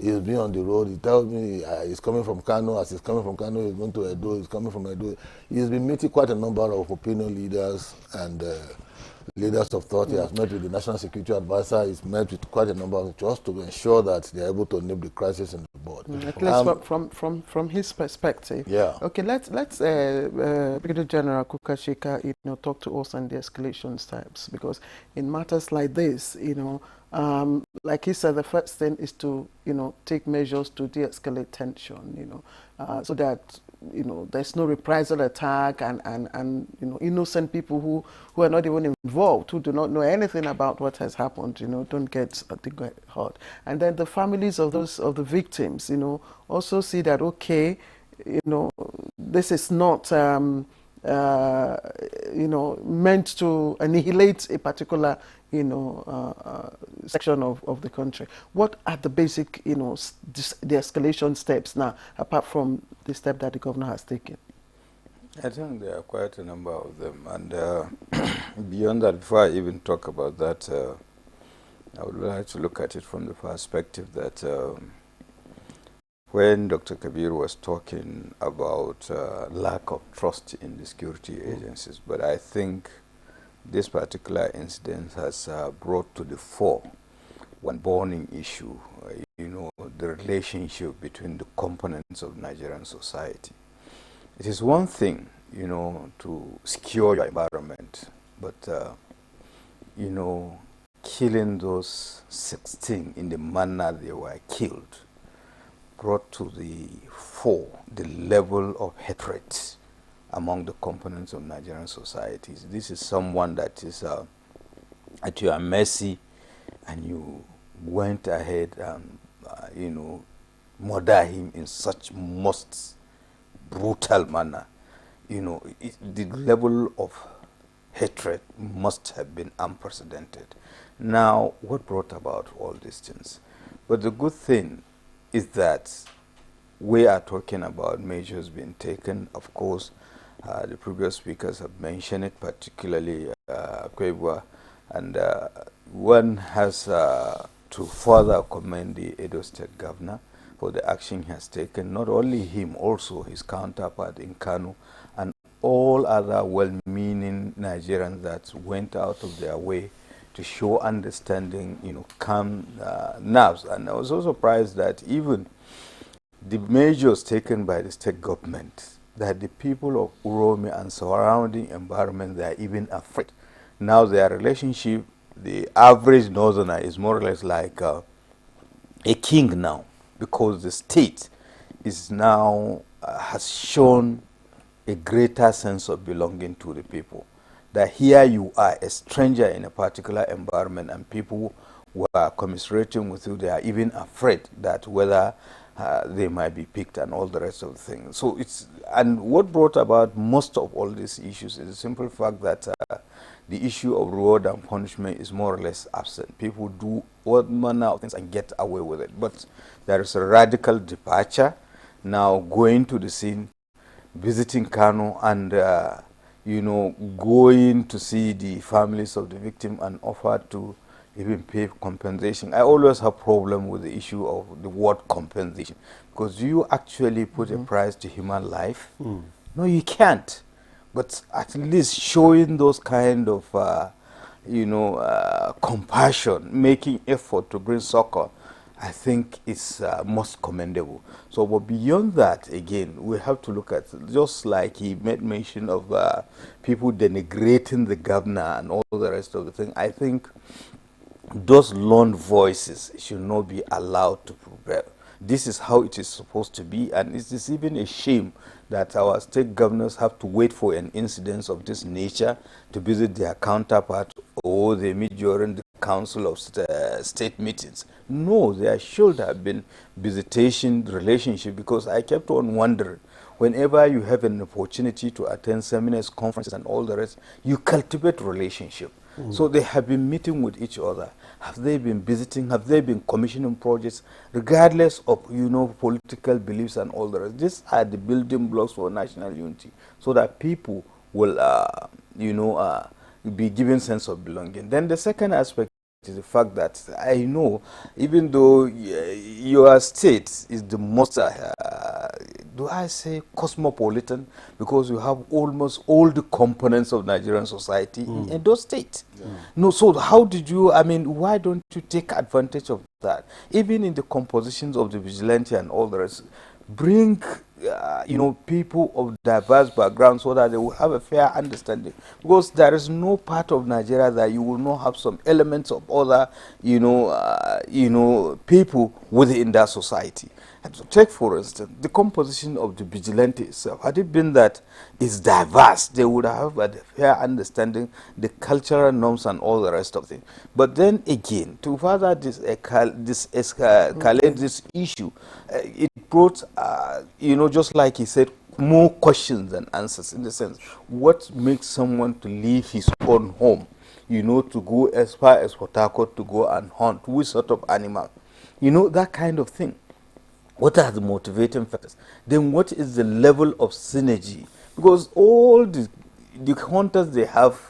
[SPEAKER 4] He's been on the road. He tells me he's coming from Kano. As he's coming from Kano, he's going to Edo. He's coming from Edo. He's been meeting quite a number of opinion leaders and leaders of thought. He has met with the National Security Advisor. He's met with quite a number of just to ensure that they're able to nip the crisis in the bud.
[SPEAKER 2] At least from his perspective.
[SPEAKER 4] Yeah.
[SPEAKER 2] Okay, let's Brigadier General Kukashika, talk to us on the escalation steps, because in matters like this, like he said, the first thing is to take measures to de-escalate tension, so that there's no reprisal attack and innocent people who are not even involved, who do not know anything about what has happened, don't get hurt. And then the families of the victims, also see that, okay, this is not meant to annihilate a particular section of the country. What are the basic the escalation steps now, apart from the step that the governor has taken?
[SPEAKER 7] I think there are quite a number of them, and beyond that, before I even talk about that, I would like to look at it from the perspective that when Dr. Kabir was talking about lack of trust in the security agencies, but I think this particular incident has brought to the fore one burning issue, the relationship between the components of Nigerian society. It is one thing, to secure your environment, but, killing those 16 in the manner they were killed brought to the fore the level of hatred among the components of Nigerian societies. This is someone that is at your mercy, and you went ahead and, murder him in such most brutal manner. The level of hatred must have been unprecedented. Now, what brought about all these things? But the good thing is that we are talking about measures being taken. Of course, the previous speakers have mentioned it, particularly Kwebwa, and one has to further commend the Edo State Governor for the action he has taken. Not only him, also his counterpart in Kano, and all other well-meaning Nigerians that went out of their way to show understanding, calm nerves. And I was so surprised that even the measures taken by the state government, that the people of Uromi and surrounding environment, they are even afraid. Now their relationship, the average northerner is more or less like a king now, because the state is now, has shown a greater sense of belonging to the people. That here you are, a stranger in a particular environment, and people who are commiserating with you, they are even afraid that whether they might be picked and all the rest of the things. So and what brought about most of all these issues is the simple fact that the issue of reward and punishment is more or less absent. People do all manner of things and get away with it. But there is a radical departure now, going to the scene, visiting Kano, and going to see the families of the victim and offer to even pay compensation. I always have problem with the issue of the word compensation, because do you actually put a price to human life? No, you can't. But at least showing those kind of, compassion, making effort to bring succor, I think is most commendable. So, but beyond that, again, we have to look at, just like he made mention of people denigrating the governor and all the rest of the thing, I think those lone voices should not be allowed to prevail. This is how it is supposed to be, and it is even a shame that our state governors have to wait for an incident of this nature to visit their counterpart, or they meet during the council of state meetings. No, there should have been visitation relationship, because I kept on wondering, whenever you have an opportunity to attend seminars, conferences, and all the rest, you cultivate relationship. So they have been meeting with each other. Have they been visiting? Have they been commissioning projects, regardless of political beliefs and all the rest? These are the building blocks for national unity, so that people will be given sense of belonging. Then the second aspect is the fact that I know, even though your state is the most, do I say cosmopolitan, because you have almost all the components of Nigerian society in Edo State. No, so how did you, I mean, why don't you take advantage of that? Even in the compositions of the vigilante and all the rest, bring people of diverse backgrounds so that they will have a fair understanding, because there is no part of Nigeria that you will not have some elements of other people within that society. And so take, for instance, the composition of the vigilante itself. Had it been that it's diverse, they would have a fair understanding, the cultural norms and all the rest of it. But then again, to further escalate this issue, it brought, just like he said, more questions than answers, in the sense, what makes someone to leave his own home, to go as far as Port Harcourt to go and hunt, which sort of animal, that kind of thing. What are the motivating factors? Then what is the level of synergy? Because all the hunters, they have,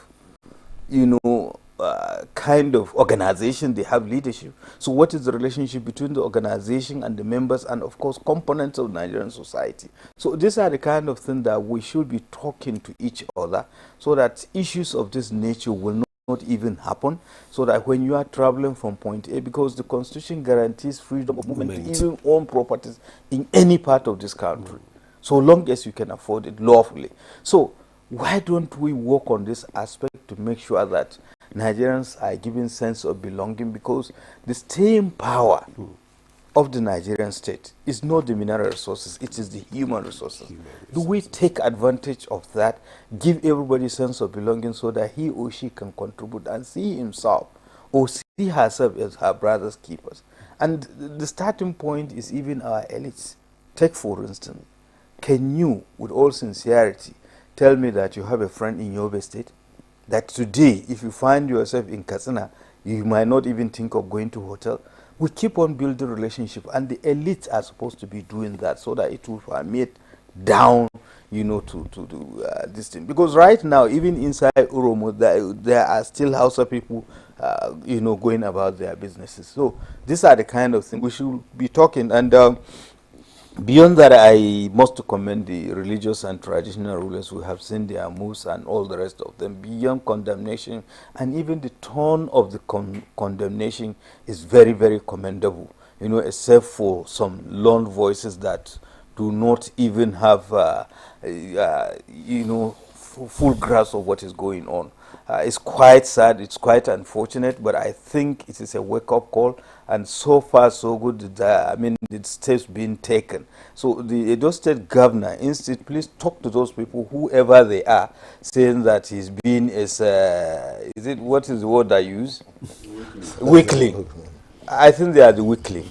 [SPEAKER 7] kind of organization, they have leadership. So what is the relationship between the organization and the members and, of course, components of Nigerian society? So these are the kind of things that we should be talking to each other, so that issues of this nature will not even happen, so that when you are traveling from point A, because the Constitution guarantees freedom of movement to even own properties in any part of this country, so long as you can afford it lawfully. So why don't we work on this aspect to make sure that Nigerians are given sense of belonging? Because the staying power of the Nigerian state is not the mineral resources, it is the human resources. Do we take advantage of that, give everybody a sense of belonging, so that he or she can contribute and see himself or see herself as her brother's keepers? And the starting point is even our elites. Take, for instance, can you, with all sincerity, tell me that you have a friend in Yobe State? That today, if you find yourself in Katsina, you might not even think of going to a hotel. We keep on building relationship, and the elites are supposed to be doing that, so that it will permeate down, to this thing. Because right now, even inside Uromo, there are still Hausa people, going about their businesses. So these are the kind of things we should be talking. And beyond that, I must commend the religious and traditional rulers who have seen their moves and all the rest of them. Beyond condemnation, and even the tone of the condemnation is very, very commendable, except for some lone voices that do not even have, full grasp of what is going on. It's quite sad, it's quite unfortunate, but I think it is a wake-up call, and so far so good. The steps being taken. So the Edo State Governor, instead, please talk to those people, whoever they are, saying that he's been what is the word I use? Weakling. I think they are the weakling.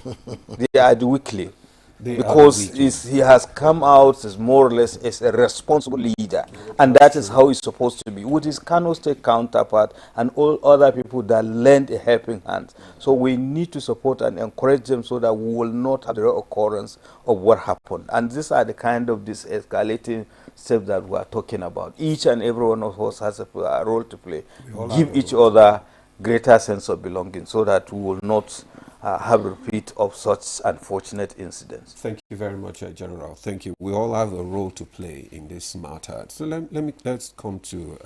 [SPEAKER 7] They are the weakling. Because he has come out as more or less as a responsible leader, and that is how he's supposed to be, with his Kano State counterpart and all other people that lend a helping hand. So we need to support and encourage them, so that we will not have the reoccurrence of what happened. And these are the kind of this escalating steps that we are talking about. Each and every one of us has a role to play. Give each other greater sense of belonging, so that we will not have a repeat of such unfortunate incidents.
[SPEAKER 1] Thank you very much, General. Thank you. We all have a role to play in this matter. So let's come to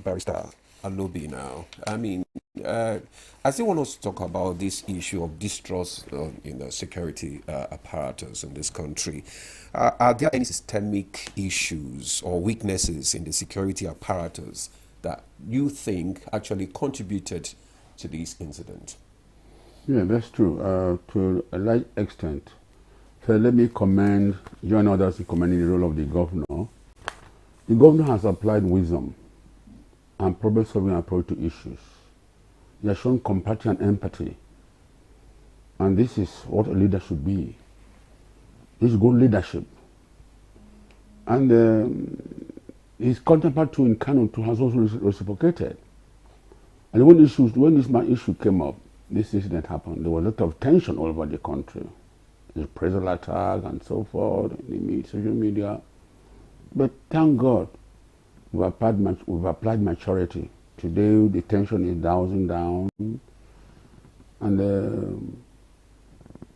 [SPEAKER 1] Barrister Alobi now. I still want us to talk about this issue of distrust in the security apparatus in this country. Are there any systemic issues or weaknesses in the security apparatus that you think actually contributed to this incident?
[SPEAKER 6] Yeah, that's true. To a large extent. So let me join others in commending the role of the governor. The governor has applied wisdom and problem-solving approach to issues. He has shown compassion and empathy. And this is what a leader should be. This is good leadership. And his counterpart too in Kano too has also reciprocated. And when this issue came up, this incident happened, there was a lot of tension all over the country. The personal attack and so forth, in the social media. But thank God, we've applied maturity Today, the tension is dowsing down. And in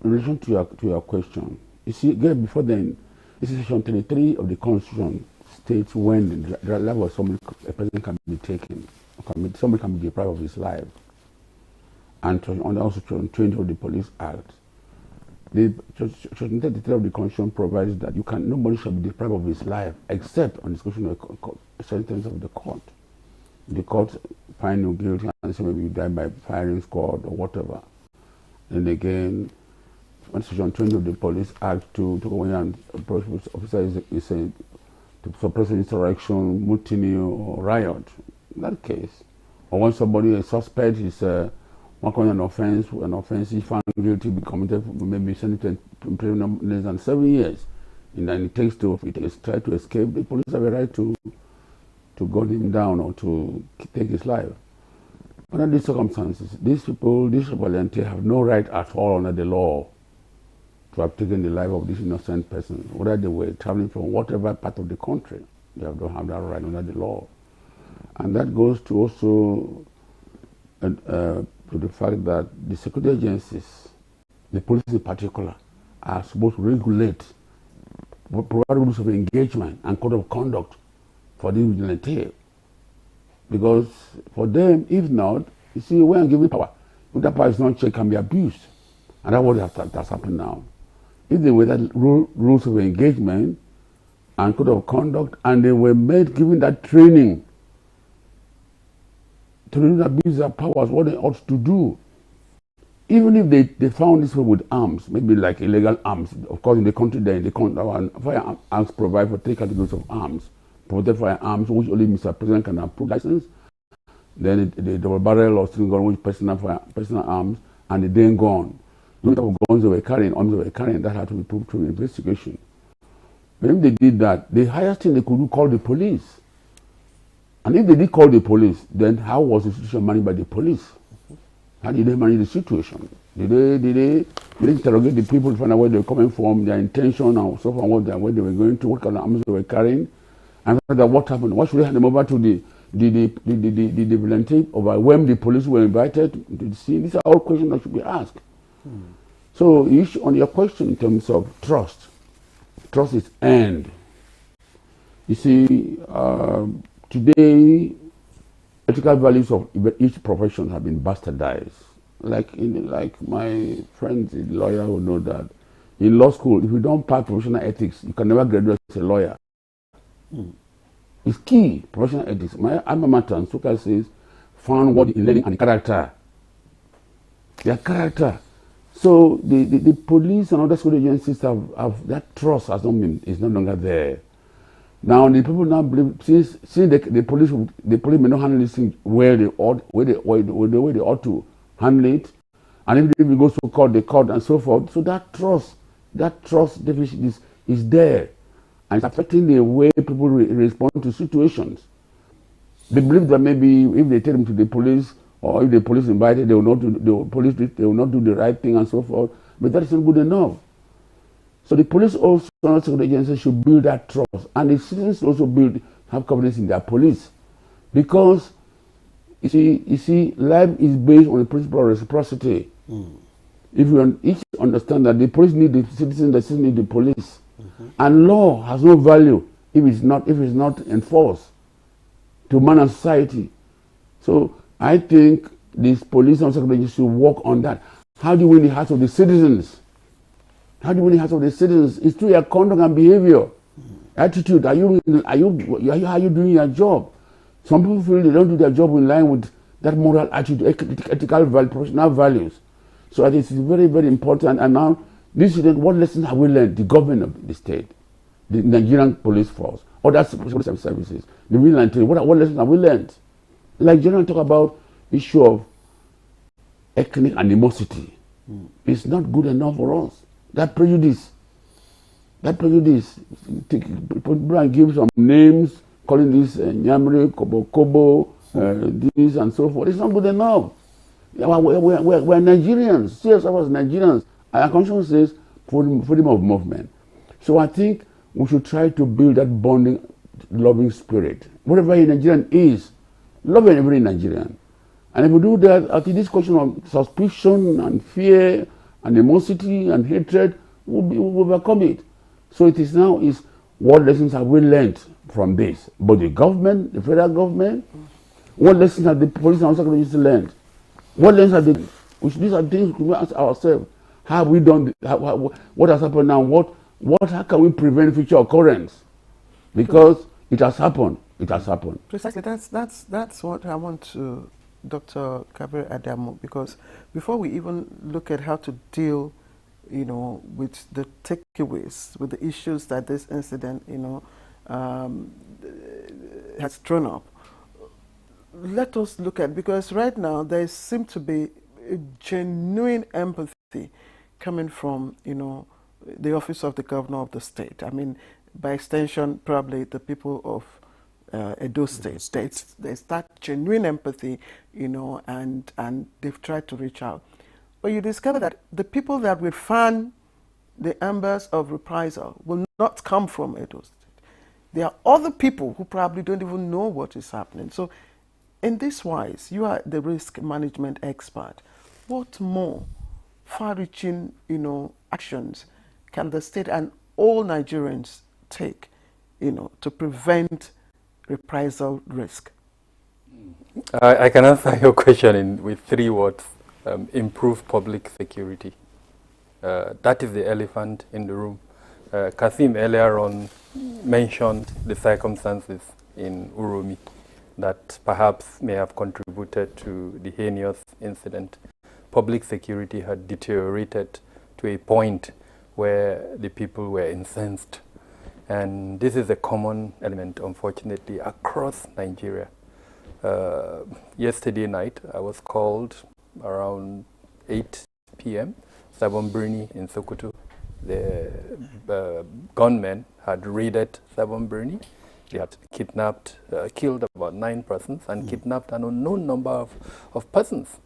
[SPEAKER 6] relation to your question, you see, before then, this is Section 23 of the Constitution states when the life of somebody, a person can be taken, somebody can be deprived of his life. And under also Section 20 of the Police Act, the Section 33 of the Constitution provides that nobody shall be deprived of his life except on discussion of a sentence of the court. The court find you guilty and say maybe you die by firing squad or whatever. And again, when Section 20 of the Police Act to when an officer is saying to suppress insurrection, mutiny, or riot, in that case, or when somebody, a suspect, is working an offense, if found guilty, be committed, maybe sent to imprisonment less than 7 years, and then it takes to try to escape, the police have a right to gun him down or to take his life. Under these circumstances, these volunteers have no right at all under the law to have taken the life of this innocent person, whether they were traveling from whatever part of the country. They don't have that right under the law. And that goes to also to the fact that the security agencies, the police in particular, are supposed to regulate, provide rules of engagement and code of conduct for the vigilante. Because for them, if not, you see, when given power, if that power is not checked, can be abused. And that's what has happened now. If they were that rules of engagement and code of conduct, and they were given that training to not abuse their powers, what they ought to do, even if they found this way with arms, maybe like illegal arms, of course in the country there, firearms provide for 3 categories of arms. Protected firearms, which only Mr. President can approve license, then the double barrel or single gun, which personal arms, and the then gun. The type of guns they were carrying, arms they were carrying, that had to be proved through investigation. But if they did that, the highest thing they could do call the police. And if they did call the police, then how was the situation managed by the police? How did they manage the situation? Did they interrogate the people to find out where they were coming from, their intention, and so on, where they were going to, what kind of arms they were carrying? And what happened? What should they hand them over to the vigilante, over when the police were invited to see? These are all questions that should be asked. So on your question in terms of trust is earned. You see, today, ethical values of each profession have been bastardized. Like my friends, the lawyer who know that in law school, if you don't pass professional ethics, you can never graduate as a lawyer. It's key, professional ethics. My alma mater, Suka says, found what in learning and character. Their character. So the police and other security agencies have that trust is no longer there. Now the people now believe, since the police may not handle this thing where they ought to handle it, and if we go to court, the court and so forth. So that trust deficit is there. And it's affecting the way people respond to situations. They believe that maybe if they take them to the police, or if the police invited, they will not do the right thing and so forth. But that is not good enough. So the police also, and security agencies should build that trust, and the citizens also have confidence in their police, because you see, life is based on the principle of reciprocity. If we each understand that the police need the citizens need the police. And law has no value if it's not enforced to man and society. So I think these police and security should work on that. How do you win the hearts of the citizens? How do you win the hearts of the citizens? It's through your conduct and behavior, attitude. Are you doing your job? Some people feel they don't do their job in line with that moral attitude, ethical value, professional values. So I think it's very, very important. And now, what lessons have we learned? The government of the state, the Nigerian police force, other services, the vigilante, what lessons have we learned? Like General talk about issue of ethnic animosity. It's not good enough for us. That prejudice, people and give some names, calling this Nyamri, Kobo, this and so forth. It's not good enough. We're Nigerians, serious of us Nigerians. Our constitution says freedom of movement. So I think we should try to build that bonding, loving spirit. Whatever a Nigerian is, love every Nigerian. And if we do that, I think this question of suspicion and fear and animosity and hatred will overcome it. So it is now is what lessons have we learned from this? But the government, the federal government, what lessons have the police and security learned? What lessons have they? These are things we ask ourselves. How have we done? What has happened now? How can we prevent future occurrence? Because it has happened. It has happened.
[SPEAKER 2] Precisely. That's what I want to, Dr. Kabir Adamu, because before we even look at how to deal, with the takeaways, with the issues that this incident, has thrown up, let us look at, because right now there seems to be a genuine empathy coming from, the office of the governor of the state. I mean, by extension, probably the people of Edo State. There's that genuine empathy, and they've tried to reach out. But you discover that the people that will fan the embers of reprisal will not come from Edo State. There are other people who probably don't even know what is happening. So in this wise, you are the risk management expert. What more far-reaching, actions can the state and all Nigerians take, to prevent reprisal risk?
[SPEAKER 5] I can answer your question with 3 words. Improve public security. That is the elephant in the room. Kasim earlier on mentioned the circumstances in Uromi that perhaps may have contributed to the heinous incident. Public security had deteriorated to a point where the people were incensed. And this is a common element, unfortunately, across Nigeria. Yesterday night, I was called around 8 p.m. Sabon Birni in Sokoto. The gunmen had raided Sabon Birni. They had kidnapped, killed about 9 persons and kidnapped an unknown number of persons.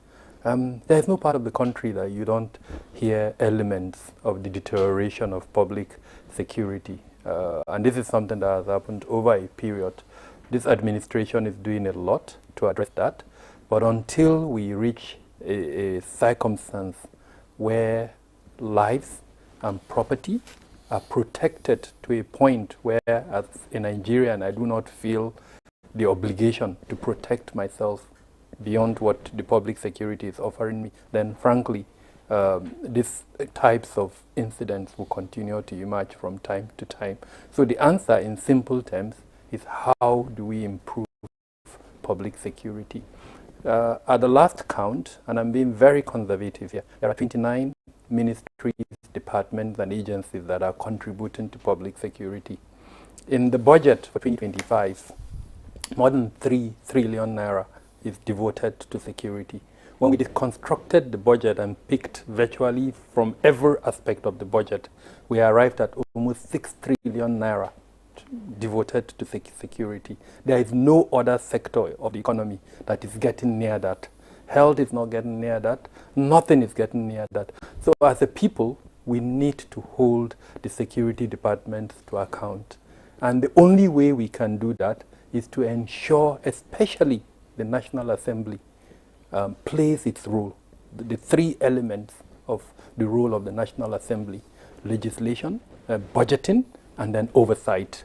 [SPEAKER 5] There is no part of the country that you don't hear elements of the deterioration of public security. And this is something that has happened over a period. This administration is doing a lot to address that. But until we reach a circumstance where lives and property are protected to a point where, as a Nigerian, I do not feel the obligation to protect myself beyond what the public security is offering me, then frankly, these types of incidents will continue to emerge from time to time. So the answer in simple terms is, how do we improve public security? At the last count, and I'm being very conservative here, there are 29 ministries, departments and agencies that are contributing to public security. In the budget for 2025, more than 3 trillion naira is devoted to security. When we deconstructed the budget and picked virtually from every aspect of the budget, we arrived at almost 6 trillion naira devoted to security. There is no other sector of the economy that is getting near that. Health is not getting near that. Nothing is getting near that. So as a people, we need to hold the security departments to account. And the only way we can do that is to ensure, especially the National Assembly, plays its role. The 3 elements of the role of the National Assembly: legislation, budgeting, and then oversight.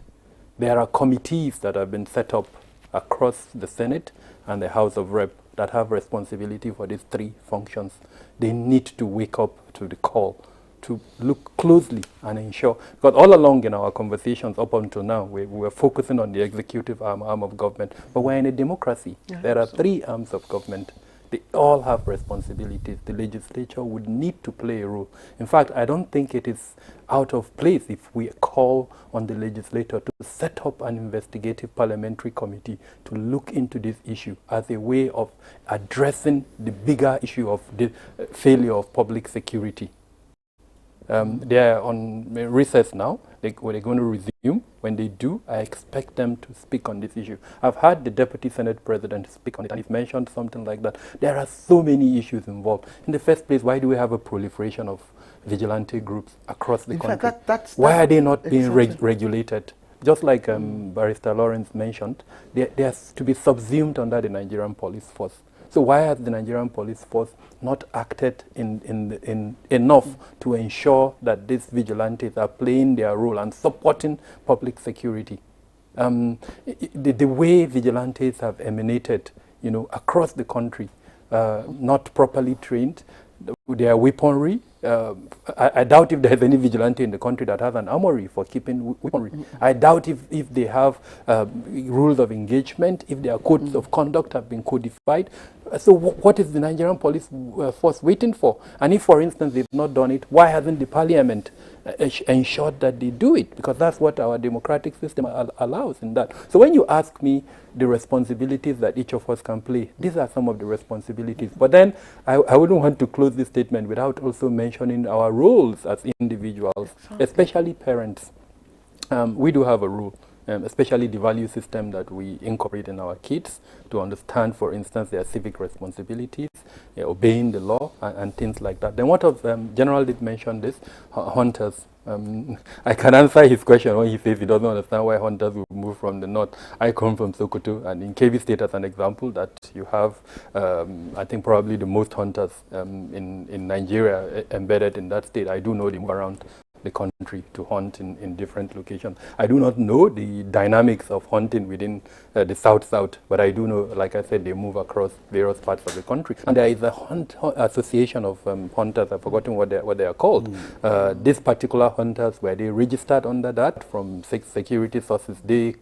[SPEAKER 5] There are committees that have been set up across the Senate and the House of Rep that have responsibility for these 3 functions. They need to wake up to the call, to look closely and ensure, because all along in our conversations up until now, we were focusing on the executive arm of government, but we're in a democracy. Yeah, there are 3 arms of government. They all have responsibilities. The legislature would need to play a role. In fact, I don't think it is out of place if we call on the legislature to set up an investigative parliamentary committee to look into this issue as a way of addressing the bigger issue of the failure of public security. They are on recess now. They're going to resume. When they do, I expect them to speak on this issue. I've heard the Deputy Senate President speak on it, and he's mentioned something like that. There are so many issues involved. In the first place, why do we have a proliferation of vigilante groups across the country? Why are they not being regulated? just like Barrister Lawrence mentioned, they are to be subsumed under the Nigerian police force. So why has the Nigerian police force not acted in enough to ensure that these vigilantes are playing their role and supporting public security? The way vigilantes have emanated, across the country, not properly trained, their weaponry. I doubt if there's any vigilante in the country that has an armory for keeping weaponry. I doubt if they have rules of engagement, if their codes of conduct have been codified. So what is the Nigerian police force waiting for? And if, for instance, they've not done it, why hasn't the parliament ensured that they do it? Because that's what our democratic system allows in that. So when you ask me the responsibilities that each of us can play, these are some of the responsibilities. But then I wouldn't want to close this statement without also mentioning our roles as individuals, especially parents. We do have a role. Especially the value system that we incorporate in our kids to understand, for instance, their civic responsibilities, obeying the law, and things like that. Then what of, General did mention this, hunters. I can answer his question when he says he doesn't understand why hunters will move from the north. I come from Sokoto, and in Kebbi State, as an example, that you have, I think, probably the most hunters in Nigeria embedded in that state. I do know they move around the country to hunt in different locations. I do not know the dynamics of hunting within the South, but I do know, like I said, they move across various parts of the country. And there is a association of hunters. I've forgotten what they are called. These particular hunters, were they registered under that from security sources? The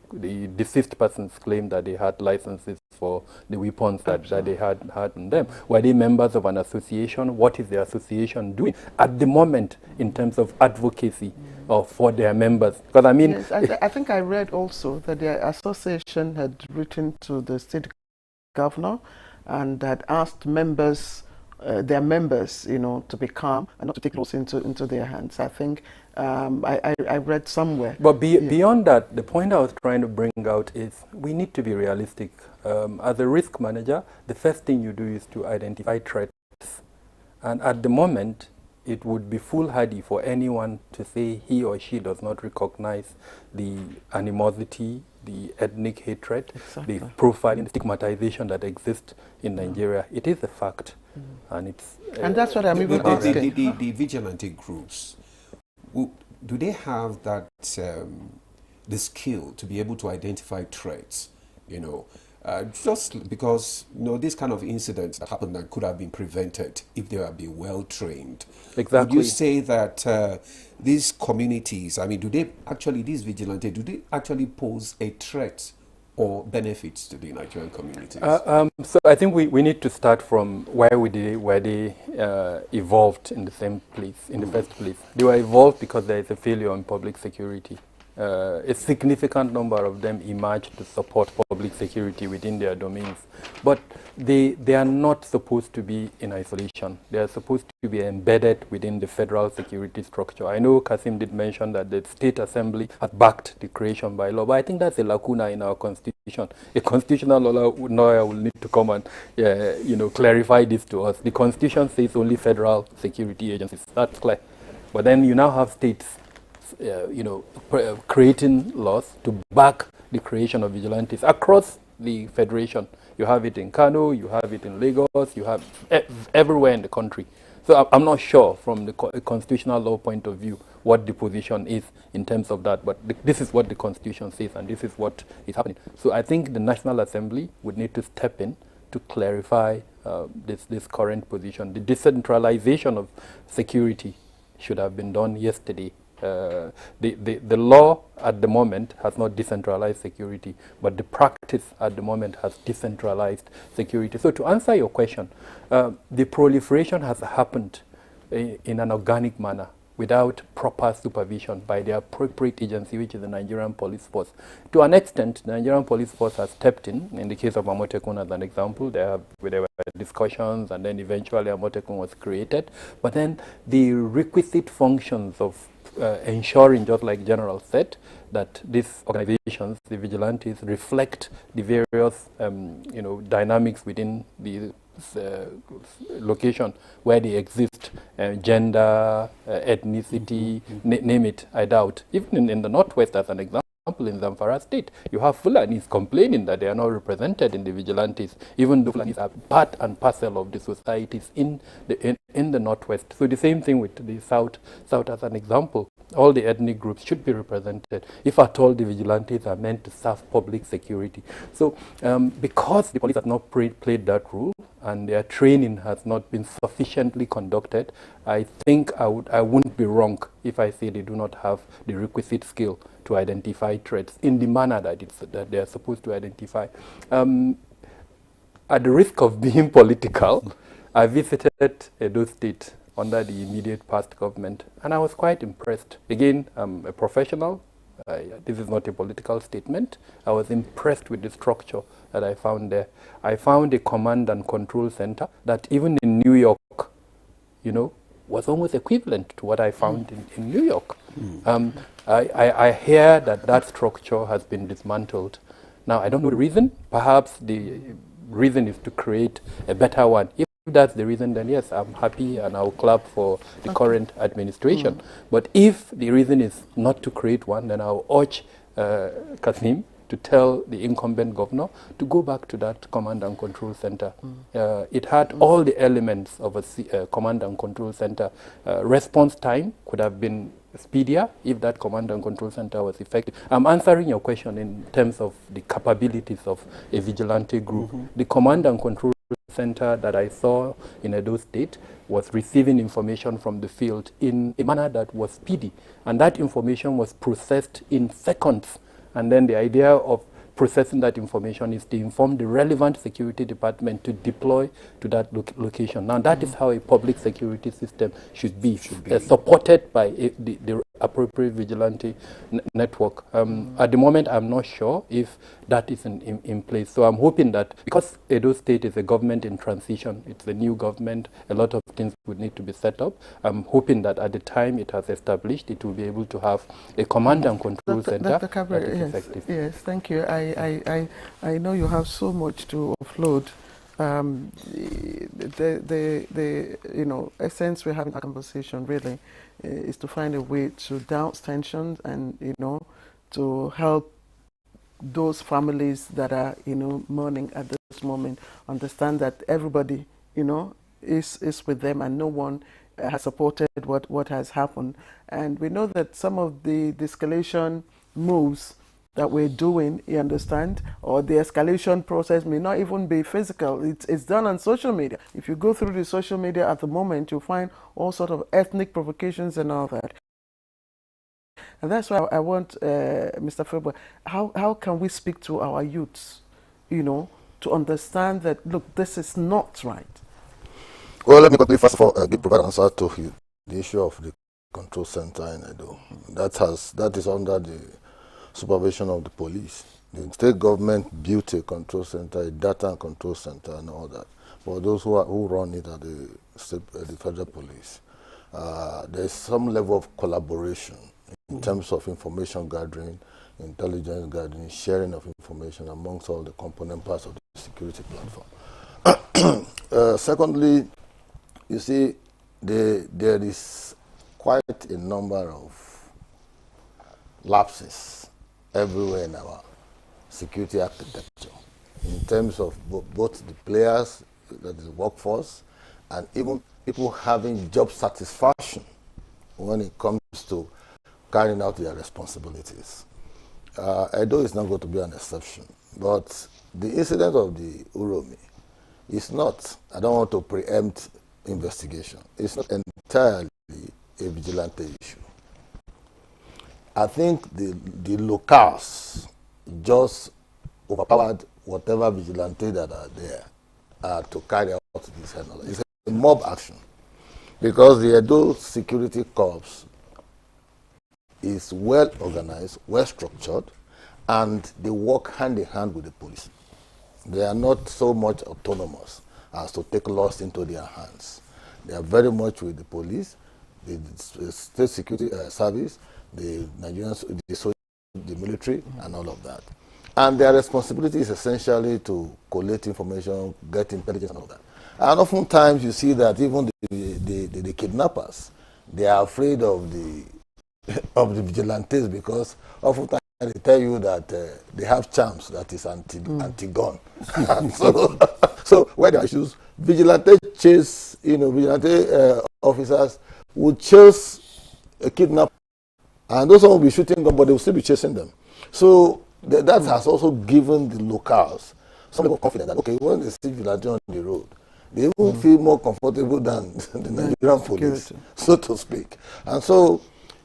[SPEAKER 5] deceased persons claimed that they had licenses for the weapons that they had on them. Were they members of an association? What is the association doing at the moment in terms of advocacy for their members? Because I mean,
[SPEAKER 2] yes, I think I read also that the association had written to the state governor and had asked members, their members, to be calm and not to take laws into their hands. I think I read somewhere.
[SPEAKER 5] But beyond that, the point I was trying to bring out is we need to be realistic. As a risk manager, the first thing you do is to identify threats. And at the moment, it would be foolhardy for anyone to say he or she does not recognize the animosity, the ethnic hatred, the profiling, the stigmatization that exists in Nigeria. It is a fact. And
[SPEAKER 2] that's what I'm even asking.
[SPEAKER 1] The vigilante groups, do they have that the skill to be able to identify threats? Just because these kind of incidents that happen that could have been prevented if they had been well trained.
[SPEAKER 5] Exactly.
[SPEAKER 1] Would you say that these communities, I mean, these vigilantes, do they actually pose a threat or benefits to the Nigerian communities?
[SPEAKER 5] So I think we need to start from where they evolved in the same place, in the first place. They were evolved because there is a failure in public security. A significant number of them emerged to support public security within their domains. But they are not supposed to be in isolation. They are supposed to be embedded within the federal security structure. I know Kasim did mention that the State Assembly has backed the creation by law, but I think that's a lacuna in our constitution. A constitutional lawyer will need to come and clarify this to us. The constitution says only federal security agencies. That's clear. But then you now have states creating laws to back the creation of vigilantes across the federation. You have it in Kano, you have it in Lagos, you have everywhere in the country. So I'm not sure from the constitutional law point of view what the position is in terms of that, but this is what the Constitution says and this is what is happening. So I think the National Assembly would need to step in to clarify this current position. The decentralization of security should have been done yesterday. The law at the moment has not decentralized security, but the practice at the moment has decentralized security. So to answer your question, the proliferation has happened in an organic manner without proper supervision by the appropriate agency, which is the Nigerian Police Force. To an extent, the Nigerian Police Force has stepped in the case of Amotekun as an example. There were discussions and then eventually Amotekun was created. But then the requisite functions of ensuring, just like General said, that these organizations, the vigilantes, reflect the various dynamics within the location where they exist, gender, ethnicity, name it, I doubt. Even in the Northwest, as an example, example, in Zamfara State, you have Fulanis complaining that they are not represented in the vigilantes, even though Fulanis are part and parcel of the societies in the Northwest. So the same thing with the South as an example. All the ethnic groups should be represented, if at all the vigilantes are meant to serve public security. So because the police have not played that role and their training has not been sufficiently conducted, I think I wouldn't be wrong if I say they do not have the requisite skill to identify threats in the manner that they are supposed to identify. At the risk of being political, I visited Edo State under the immediate past government, and I was quite impressed. Again, I'm a professional. This is not a political statement. I was impressed with the structure that I found there. I found a command and control center that even in New York, was almost equivalent to what I found in New York. I hear that structure has been dismantled. Now, I don't know the reason. Perhaps the reason is to create a better one. If that's the reason, then yes, I'm happy and I'll clap for the current administration. But if the reason is not to create one, then I'll urge Kasim to tell the incumbent governor to go back to that command and control center. It had all the elements of a command and control center. Response time could have been speedier if that command and control center was effective. I'm answering your question in terms of the capabilities of a vigilante group. The command and control center that I saw in Edo State was receiving information from the field in a manner that was speedy, and that information was processed in seconds. And then the idea of processing that information is to inform the relevant security department to deploy to that location. Now, that is how a public security system should be. Supported by the appropriate vigilante network. At the moment, I'm not sure if that is in place. So I'm hoping that, because Edo State is a government in transition, it's a new government, a lot of things would need to be set up. I'm hoping that at the time it has established, it will be able to have a command and control center that is effective.
[SPEAKER 2] Yes, thank you. I know you have so much to offload. The essence we're having a conversation really is to find a way to douse tensions and to help those families that are mourning at this moment understand that everybody is with them and no one has supported what has happened. And we know that some of the de-escalation moves that we're doing, you understand, or the escalation process may not even be physical. It's done on social media. If you go through the social media at the moment, you'll find all sort of ethnic provocations and all that. And that's why I want, Mr. Febo, how can we speak to our youths, to understand that, look, this is not right?
[SPEAKER 4] Well, let me quickly first of all provide an answer to the issue of the control center in Edo. That is under the supervision of the police. The state government built a control center, a data and control center and all that. But those who run it are the federal police. There's some level of collaboration in terms of information gathering, intelligence gathering, sharing of information amongst all the component parts of the security platform. Secondly, you see, there is quite a number of lapses everywhere in our security architecture in terms of both the players, that is workforce, and even people having job satisfaction when it comes to carrying out their responsibilities. Edo is not going to be an exception, but the incident of the Uromi is not, I don't want to preempt investigation, it's not entirely a vigilante issue. I think the locals just overpowered whatever vigilante that are there to carry out this handle. It's a mob action because the Edo Security Corps is well organized, well structured, and they work hand in hand with the police. They are not so much autonomous as to take laws into their hands. They are very much with the police, the state security service, the Nigerians, the military, and all of that. And their responsibility is essentially to collect information, get intelligence, and all that. And oftentimes you see that even the kidnappers, they are afraid of the vigilantes because oftentimes they tell you that they have charms that is anti-gun. So where there are issues, vigilante chase, vigilante officers would chase a kidnapper, and those will be shooting them, but they will still be chasing them. So that has also given the locals some level of confidence that, okay, when they see vigilante on the road, they will feel more comfortable than the Nigerian police, so to speak. And so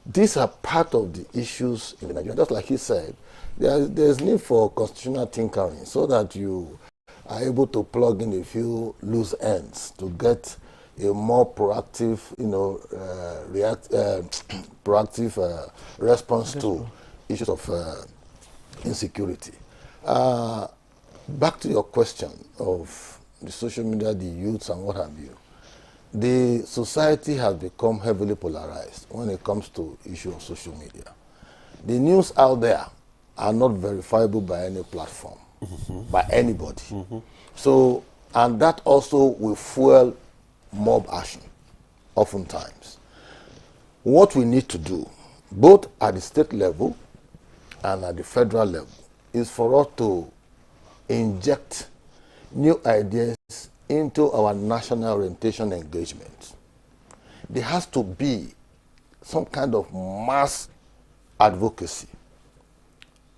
[SPEAKER 4] these are part of the issues in the Nigerian. Just like he said, there's need for constitutional tinkering so that you are able to plug in a few loose ends to get a more proactive, proactive response to issues of insecurity. Back to your question of the social media, the youths and what have you. The society has become heavily polarized when it comes to issue of social media. The news out there are not verifiable by any platform, by anybody. So, and that also will fuel mob action, oftentimes. What we need to do, both at the state level and at the federal level, is for us to inject new ideas into our national orientation engagement. There has to be some kind of mass advocacy.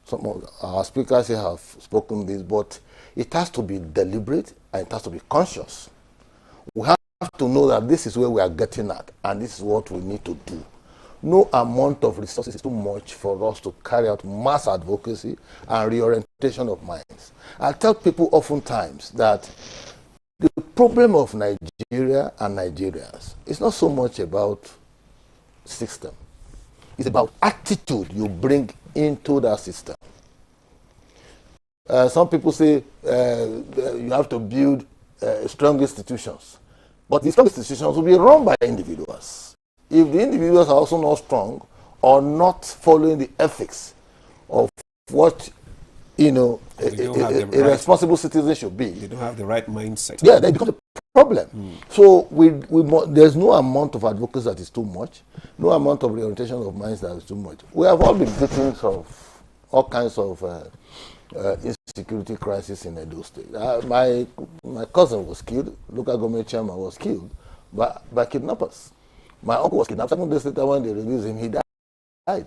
[SPEAKER 4] Some of our speakers here have spoken this, but it has to be deliberate and it has to be conscious. We have to know that this is where we are getting at and this is what we need to do. No amount of resources is too much for us to carry out mass advocacy and reorientation of minds. I tell people oftentimes that the problem of Nigeria and Nigerians is not so much about system. It's about attitude you bring into that system. Some people say you have to build strong institutions. But the strong institutions will be run by individuals. If the individuals are also not strong or not following the ethics of what a responsible citizen should be.
[SPEAKER 1] They don't have the right mindset.
[SPEAKER 4] Yeah, they become a problem. So there's no amount of advocacy that is too much, no amount of reorientation of minds that is too much. We have all been victims of all kinds of insecurity crisis in Edo State. My cousin was killed, local government chairman was killed by kidnappers. My uncle was kidnapped. 7 days later, when they released him, he died.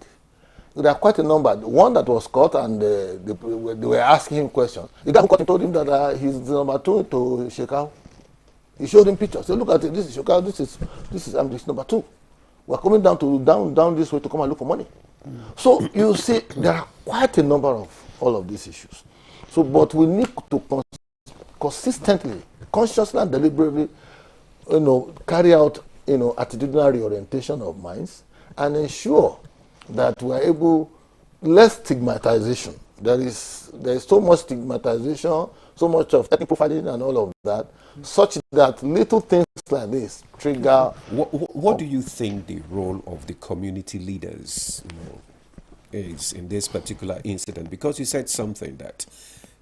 [SPEAKER 4] There are quite a number. One that was caught, and they were asking him questions. The guy who caught him told him that he's the number 2 to Shekau. He showed him pictures. He said, look at it. This is Shekau. This is number 2. We're coming down this way to come and look for money. So you see, there are quite a number of all of these issues. So, but we need to consistently, consciously, and deliberately, carry out, attitudinal reorientation of minds and ensure that we are able, less stigmatization. There is so much stigmatization, so much of ethnic profiling and all of that, such that little things like this trigger.
[SPEAKER 1] What do you think the role of the community leaders is in this particular incident? Because you said something that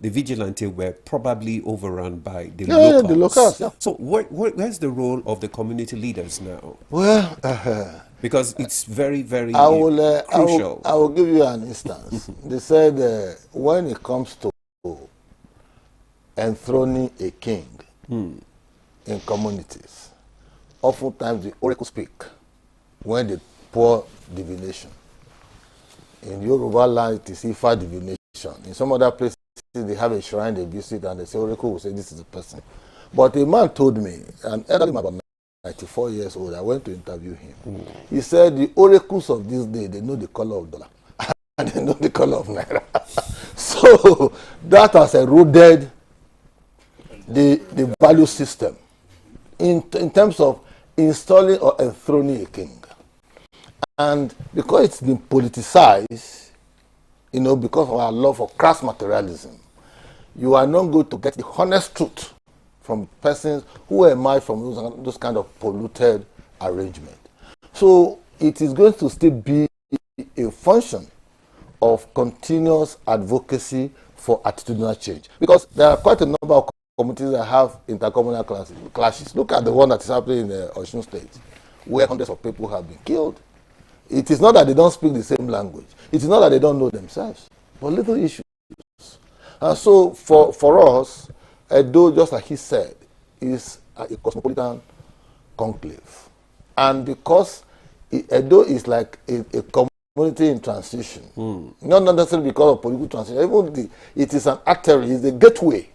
[SPEAKER 1] the vigilante were probably overrun by the locals.
[SPEAKER 4] Yeah, the locals. Yeah.
[SPEAKER 1] So where's the role of the community leaders now?
[SPEAKER 4] Well,
[SPEAKER 1] because it's very, very crucial.
[SPEAKER 4] I will give you an instance. They said when it comes to enthroning a king in communities, oftentimes the oracle speak when they pour divination. In Yoruba land, it is Ifa divination. In some other places, they have a shrine they visit and they say, oracle will say this is the person. But a man told me, an elderly man about 94 years old, I went to interview him. He said the oracles of this day, they know the color of dollar and they know the color of naira. So that has eroded the value system in terms of installing or enthroning a king. And because it's been politicized, because of our love for crass materialism, you are not going to get the honest truth from persons who emerge from those kind of polluted arrangement. So it is going to still be a function of continuous advocacy for attitudinal change. Because there are quite a number of communities that have intercommunal clashes. Look at the one that is happening in Osun State, where hundreds of people have been killed. It is not that they don't speak the same language. It is not that they don't know themselves, but little issues. And so for us, Edo, just like he said, is a cosmopolitan conclave. And because Edo is like a community in transition, not necessarily because of political transition, even it is an artery, it's a gateway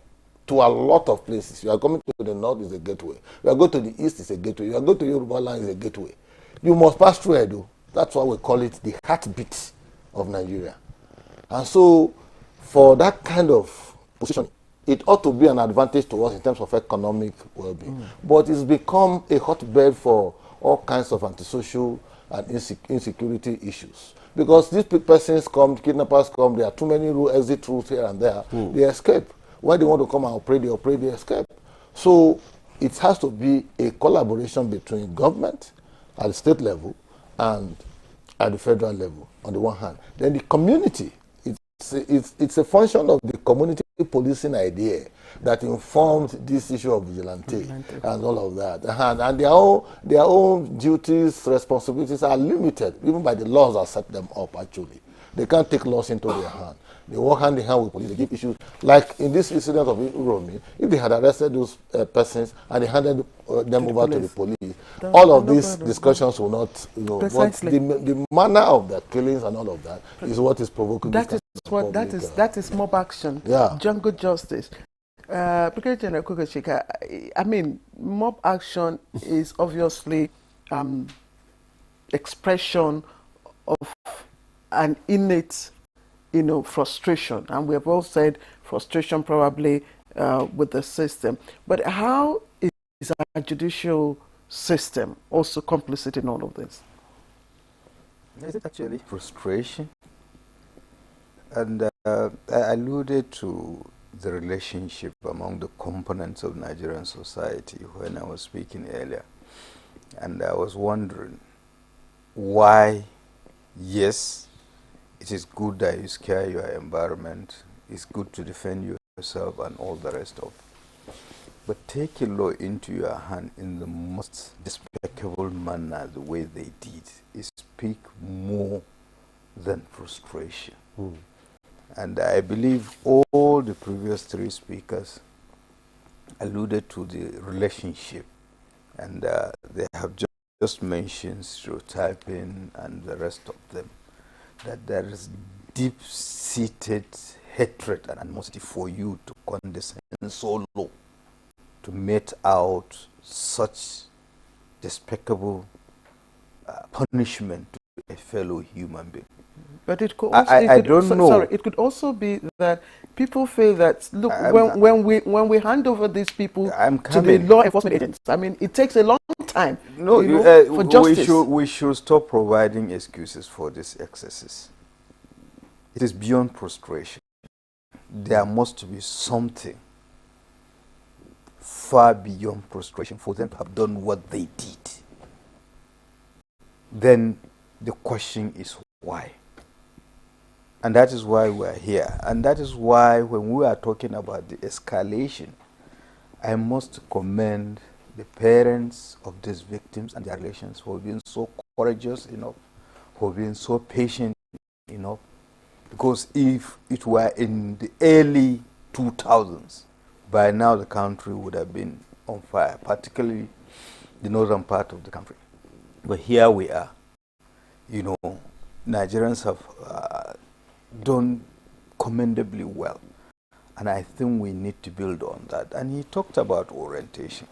[SPEAKER 4] to a lot of places. You are coming to the north, is a gateway. You are going to the east, is a gateway. You are going to Yoruba land, is a gateway. You must pass through Edo. That's why we call it the heartbeat of Nigeria. And so, for that kind of position, it ought to be an advantage to us in terms of economic well-being. But it's become a hotbed for all kinds of antisocial and insecurity issues. Because these persons come, kidnappers come, there are too many exit routes here and there, they escape. When they want to come and operate, they escape. So it has to be a collaboration between government at the state level and at the federal level, on the one hand. Then the community, it's a function of the community policing idea that informed this issue of vigilante and all of that. And their own duties, responsibilities are limited, even by the laws that set them up, actually. They can't take laws into their hand. They work hand in hand with police. They give issues. Like in this incident of Uromi, if they had arrested those persons and they handed them over to the police, all of these discussions will not, but the manner of the killings and all of that is what is provoking. That
[SPEAKER 2] is mob action.
[SPEAKER 4] Yeah.
[SPEAKER 2] Jungle justice. Brigadier General Kukashika, I mean, mob action is obviously expression of an innate, frustration, and we have all said frustration probably with the system. But how is our judicial system also complicit in all of this?
[SPEAKER 7] Is it actually frustration? And I alluded to the relationship among the components of Nigerian society when I was speaking earlier. And I was wondering why, yes, it is good that you scare your environment, it's good to defend yourself and all the rest of it. But take a law into your hand in the most despicable manner, the way they did, it speaks more than frustration. And I believe all the previous three speakers alluded to the relationship, and they have just mentioned stereotyping and the rest of them, that there is deep-seated hatred and animosity for you to condescend so low, to mete out such despicable punishment to a fellow human being.
[SPEAKER 2] But it could also,
[SPEAKER 7] I don't know.
[SPEAKER 2] Sorry, it could also be that people feel that, look, when we hand over these people to the law enforcement agents, I mean, it takes a long time for justice.
[SPEAKER 7] We should stop providing excuses for these excesses. It is beyond frustration. There must be something far beyond frustration for them to have done what they did. Then the question is why? And that is why we are here. And that is why when we are talking about the escalation, I must commend the parents of these victims and their relations for being so courageous enough, for being so patient enough. Because if it were in the early 2000s, by now the country would have been on fire, particularly the northern part of the country. But here we are. Nigerians have done commendably well. And I think we need to build on that. And he talked about orientation,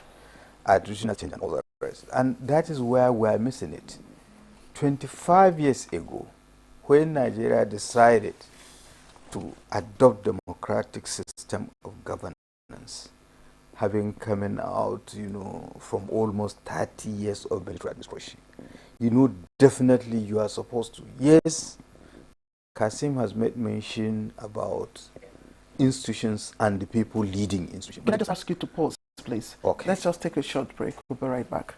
[SPEAKER 7] attitudinal change and all the rest. And that is where we are missing it. 25 years ago, when Nigeria decided to adopt democratic system of governance, having coming out, from almost 30 years of military administration, definitely you are supposed to. Yes, Kasim has made mention about institutions and the people leading institutions.
[SPEAKER 2] Can I just ask you to pause, please?
[SPEAKER 7] Okay.
[SPEAKER 2] Let's just take a short break. We'll be right back.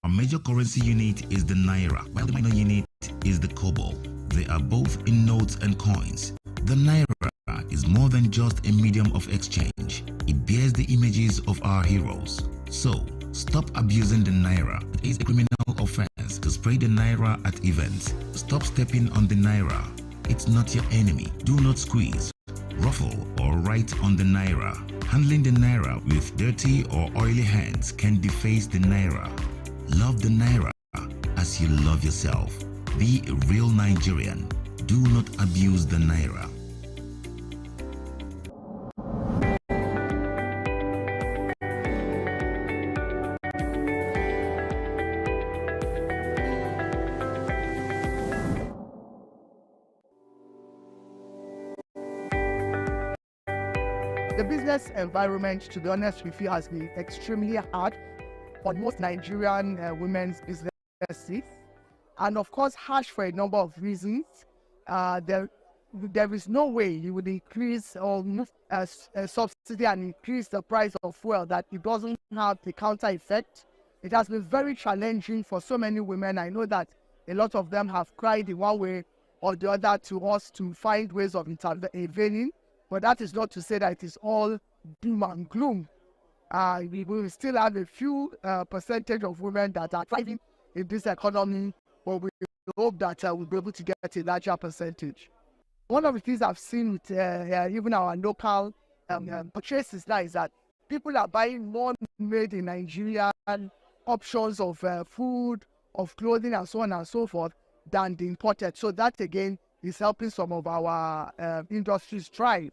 [SPEAKER 15] A major currency unit is the Naira, while the minor unit is the Kobo. They are both in notes and coins. The Naira is more than just a medium of exchange. It bears the images of our heroes. So, stop abusing the Naira. It is a criminal offense to spray the naira at events. Stop stepping on the naira. It's not your enemy. Do not squeeze, ruffle, or write on the naira. Handling the naira with dirty or oily hands can deface the naira. Love the naira as you love yourself. Be a real Nigerian. Do not abuse the naira.
[SPEAKER 8] The business environment, to be honest with you, has been extremely hard for most Nigerian women's businesses, and of course harsh for a number of reasons. There is no way you would increase or subsidy and increase the price of fuel that it doesn't have the counter effect. It has been very challenging for so many women. I know that a lot of them have cried in one way or the other to us to find ways of intervening. But that is not to say that it is all doom and gloom. We will still have a few percentage of women that are thriving in this economy, but we hope that we'll be able to get a larger percentage. One of the things I've seen with even our local purchases now is that people are buying more made in Nigeria options of food, of clothing, and so on and so forth than the imported. So that again is helping some of our industries thrive.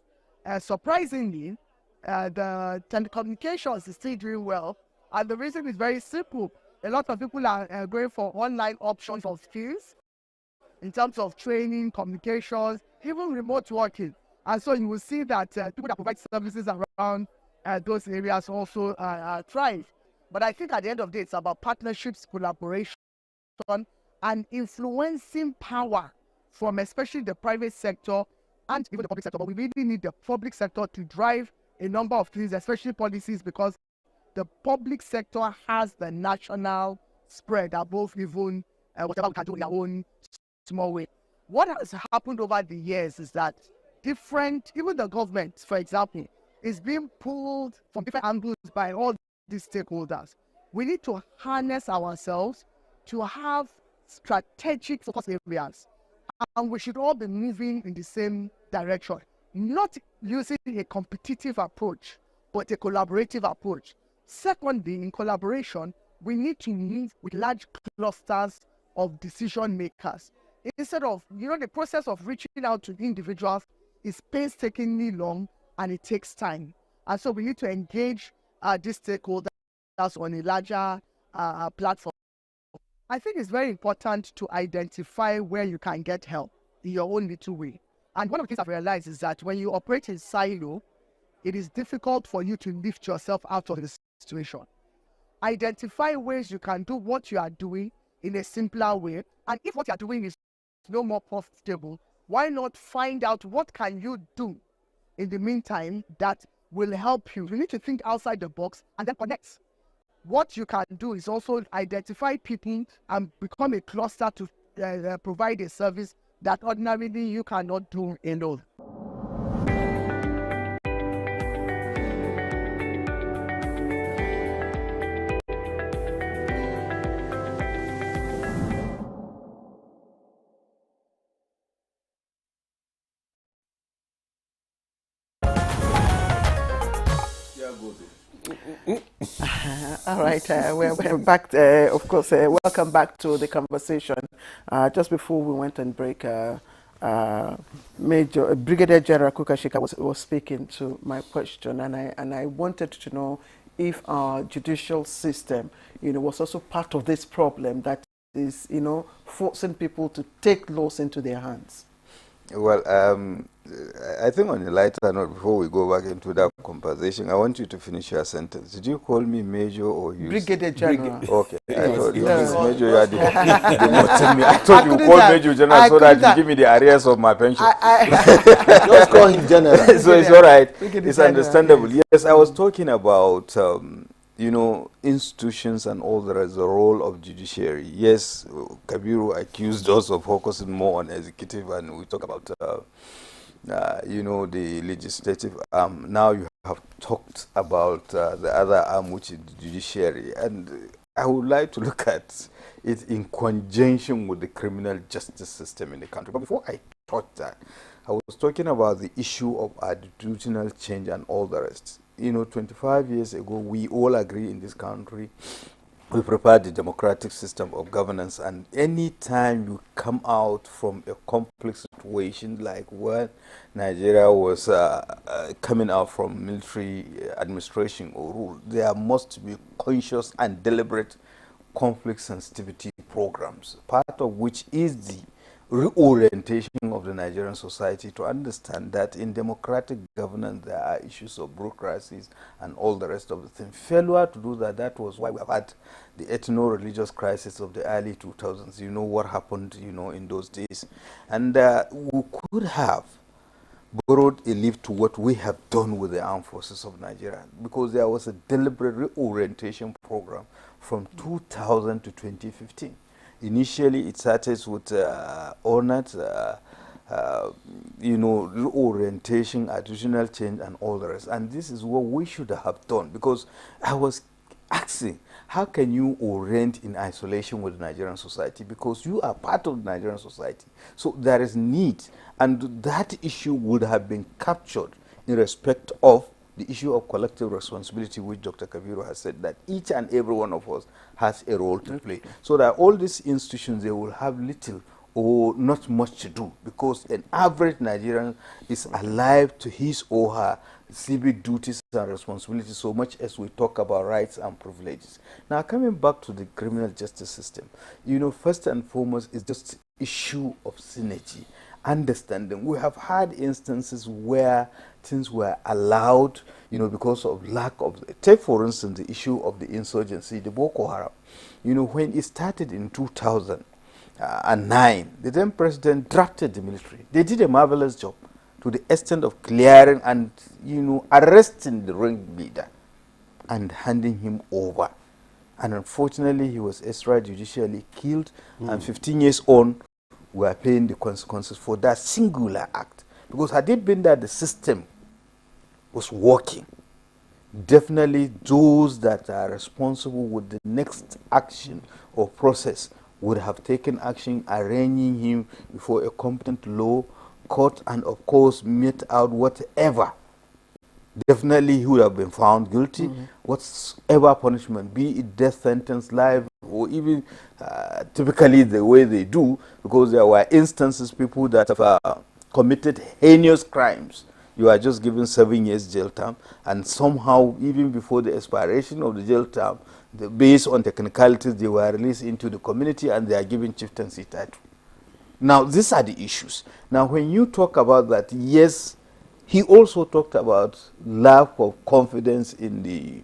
[SPEAKER 8] Surprisingly, the telecommunications is still doing well, and the reason is very simple. A lot of people are going for online options of skills in terms of training, communications, even remote working. And so you will see that people that provide services around those areas also thrive. But I think at the end of the day, it's about partnerships, collaboration, and influencing power from especially the private sector and even the public sector. But we really need the public sector to drive a number of things, especially policies, because the public sector has the national spread above even whatever we can do in our own small way. What has happened over the years is that even the government, for example, is being pulled from different angles by all these stakeholders. We need to harness ourselves to have strategic focus areas, and we should all be moving in the same direction, not using a competitive approach, but a collaborative approach. Secondly, in collaboration, we need to move with large clusters of decision makers. Instead of, the process of reaching out to individuals is painstakingly long and it takes time. And so we need to engage these stakeholders on a larger platform. I think it's very important to identify where you can get help in your own little way. And one of the things I've realized is that when you operate in silo, it is difficult for you to lift yourself out of the situation. Identify ways you can do what you are doing in a simpler way. And if what you are doing is no more profitable, why not find out what can you do in the meantime that will help you? You need to think outside the box and then connect. What you can do is also identify people and become a cluster to provide a service that ordinarily you cannot do alone.
[SPEAKER 2] All right, we're back. Of course, welcome back to the conversation. Just before we went on break, Brigadier General Kukashika was speaking to my question, and I wanted to know if our judicial system, was also part of this problem that is, forcing people to take laws into their hands.
[SPEAKER 7] Well, I think on a lighter note, before we go back into that conversation, I want you to finish your sentence. Did you call me Major or you?
[SPEAKER 2] Brigadier General.
[SPEAKER 7] Okay. I thought you Major. You are demoting me. I thought you called Major General so that you give me the arrears of my pension.
[SPEAKER 4] Just call him General.
[SPEAKER 7] So it's all right. It's understandable. Yes, I was talking about institutions and all the role of judiciary. Yes, Kabiru accused us of focusing more on executive, and we talk about, the legislative arm. Now you have talked about the other arm, which is the judiciary. And I would like to look at, it in conjunction with the criminal justice system in the country. But before I taught that, I was talking about the issue of attitudinal change and all the rest. You know, 25 years ago, we all agree in this country, we prepared the democratic system of governance, and any time you come out from a complex situation like when Nigeria was coming out from military administration or rule, there must be conscious and deliberate conflict sensitivity programs, part of which is the reorientation of the Nigerian society to understand that in democratic governance there are issues of bureaucracies and all the rest of the thing. Failure to do that, that was why we have had the ethno-religious crisis of the early 2000s. You know what happened, you know, in those days. And we could have borrowed a leaf to what we have done with the armed forces of Nigeria, because there was a deliberate reorientation program from 2000 to 2015. Initially, it started with ONAT, you know, reorientation, attitudinal change, and all the rest. And this is what we should have done, because I was asking, how can you orient in isolation with the Nigerian society? Because you are part of the Nigerian society. So there is need, and that issue would have been captured in respect of the issue of collective responsibility, which Dr. Kabiru has said that each and every one of us has a role to play. So that all these institutions, they will have little or not much to do, because an average Nigerian is alive to his or her civic duties and responsibilities, so much as we talk about rights and privileges. Now, coming back to the criminal justice system, you know, first and foremost is just issue of synergy, understanding. We have had instances where things were allowed, you know, because of lack of, take for instance the issue of the insurgency, the Boko Haram. You know, when it started in 2009, the then president drafted the military. They did a marvelous job to the extent of clearing and, you know, arresting the ringleader and handing him over. And unfortunately, he was extrajudicially killed, and 15 years on, we are paying the consequences for that singular act. Because had it been that the system was working, definitely those that are responsible with the next action or process would have taken action, arraigning him before a competent law court, and of course mete out whatever. Definitely he would have been found guilty, whatever punishment, be it death sentence, life, or even typically the way they do, because there were instances, people that have committed heinous crimes. You are just given 7 years jail term, and somehow even before the expiration of the jail term, based on technicalities, they were released into the community and they are given chieftaincy title. Now, these are the issues. Now, when you talk about that, yes, he also talked about lack of confidence in the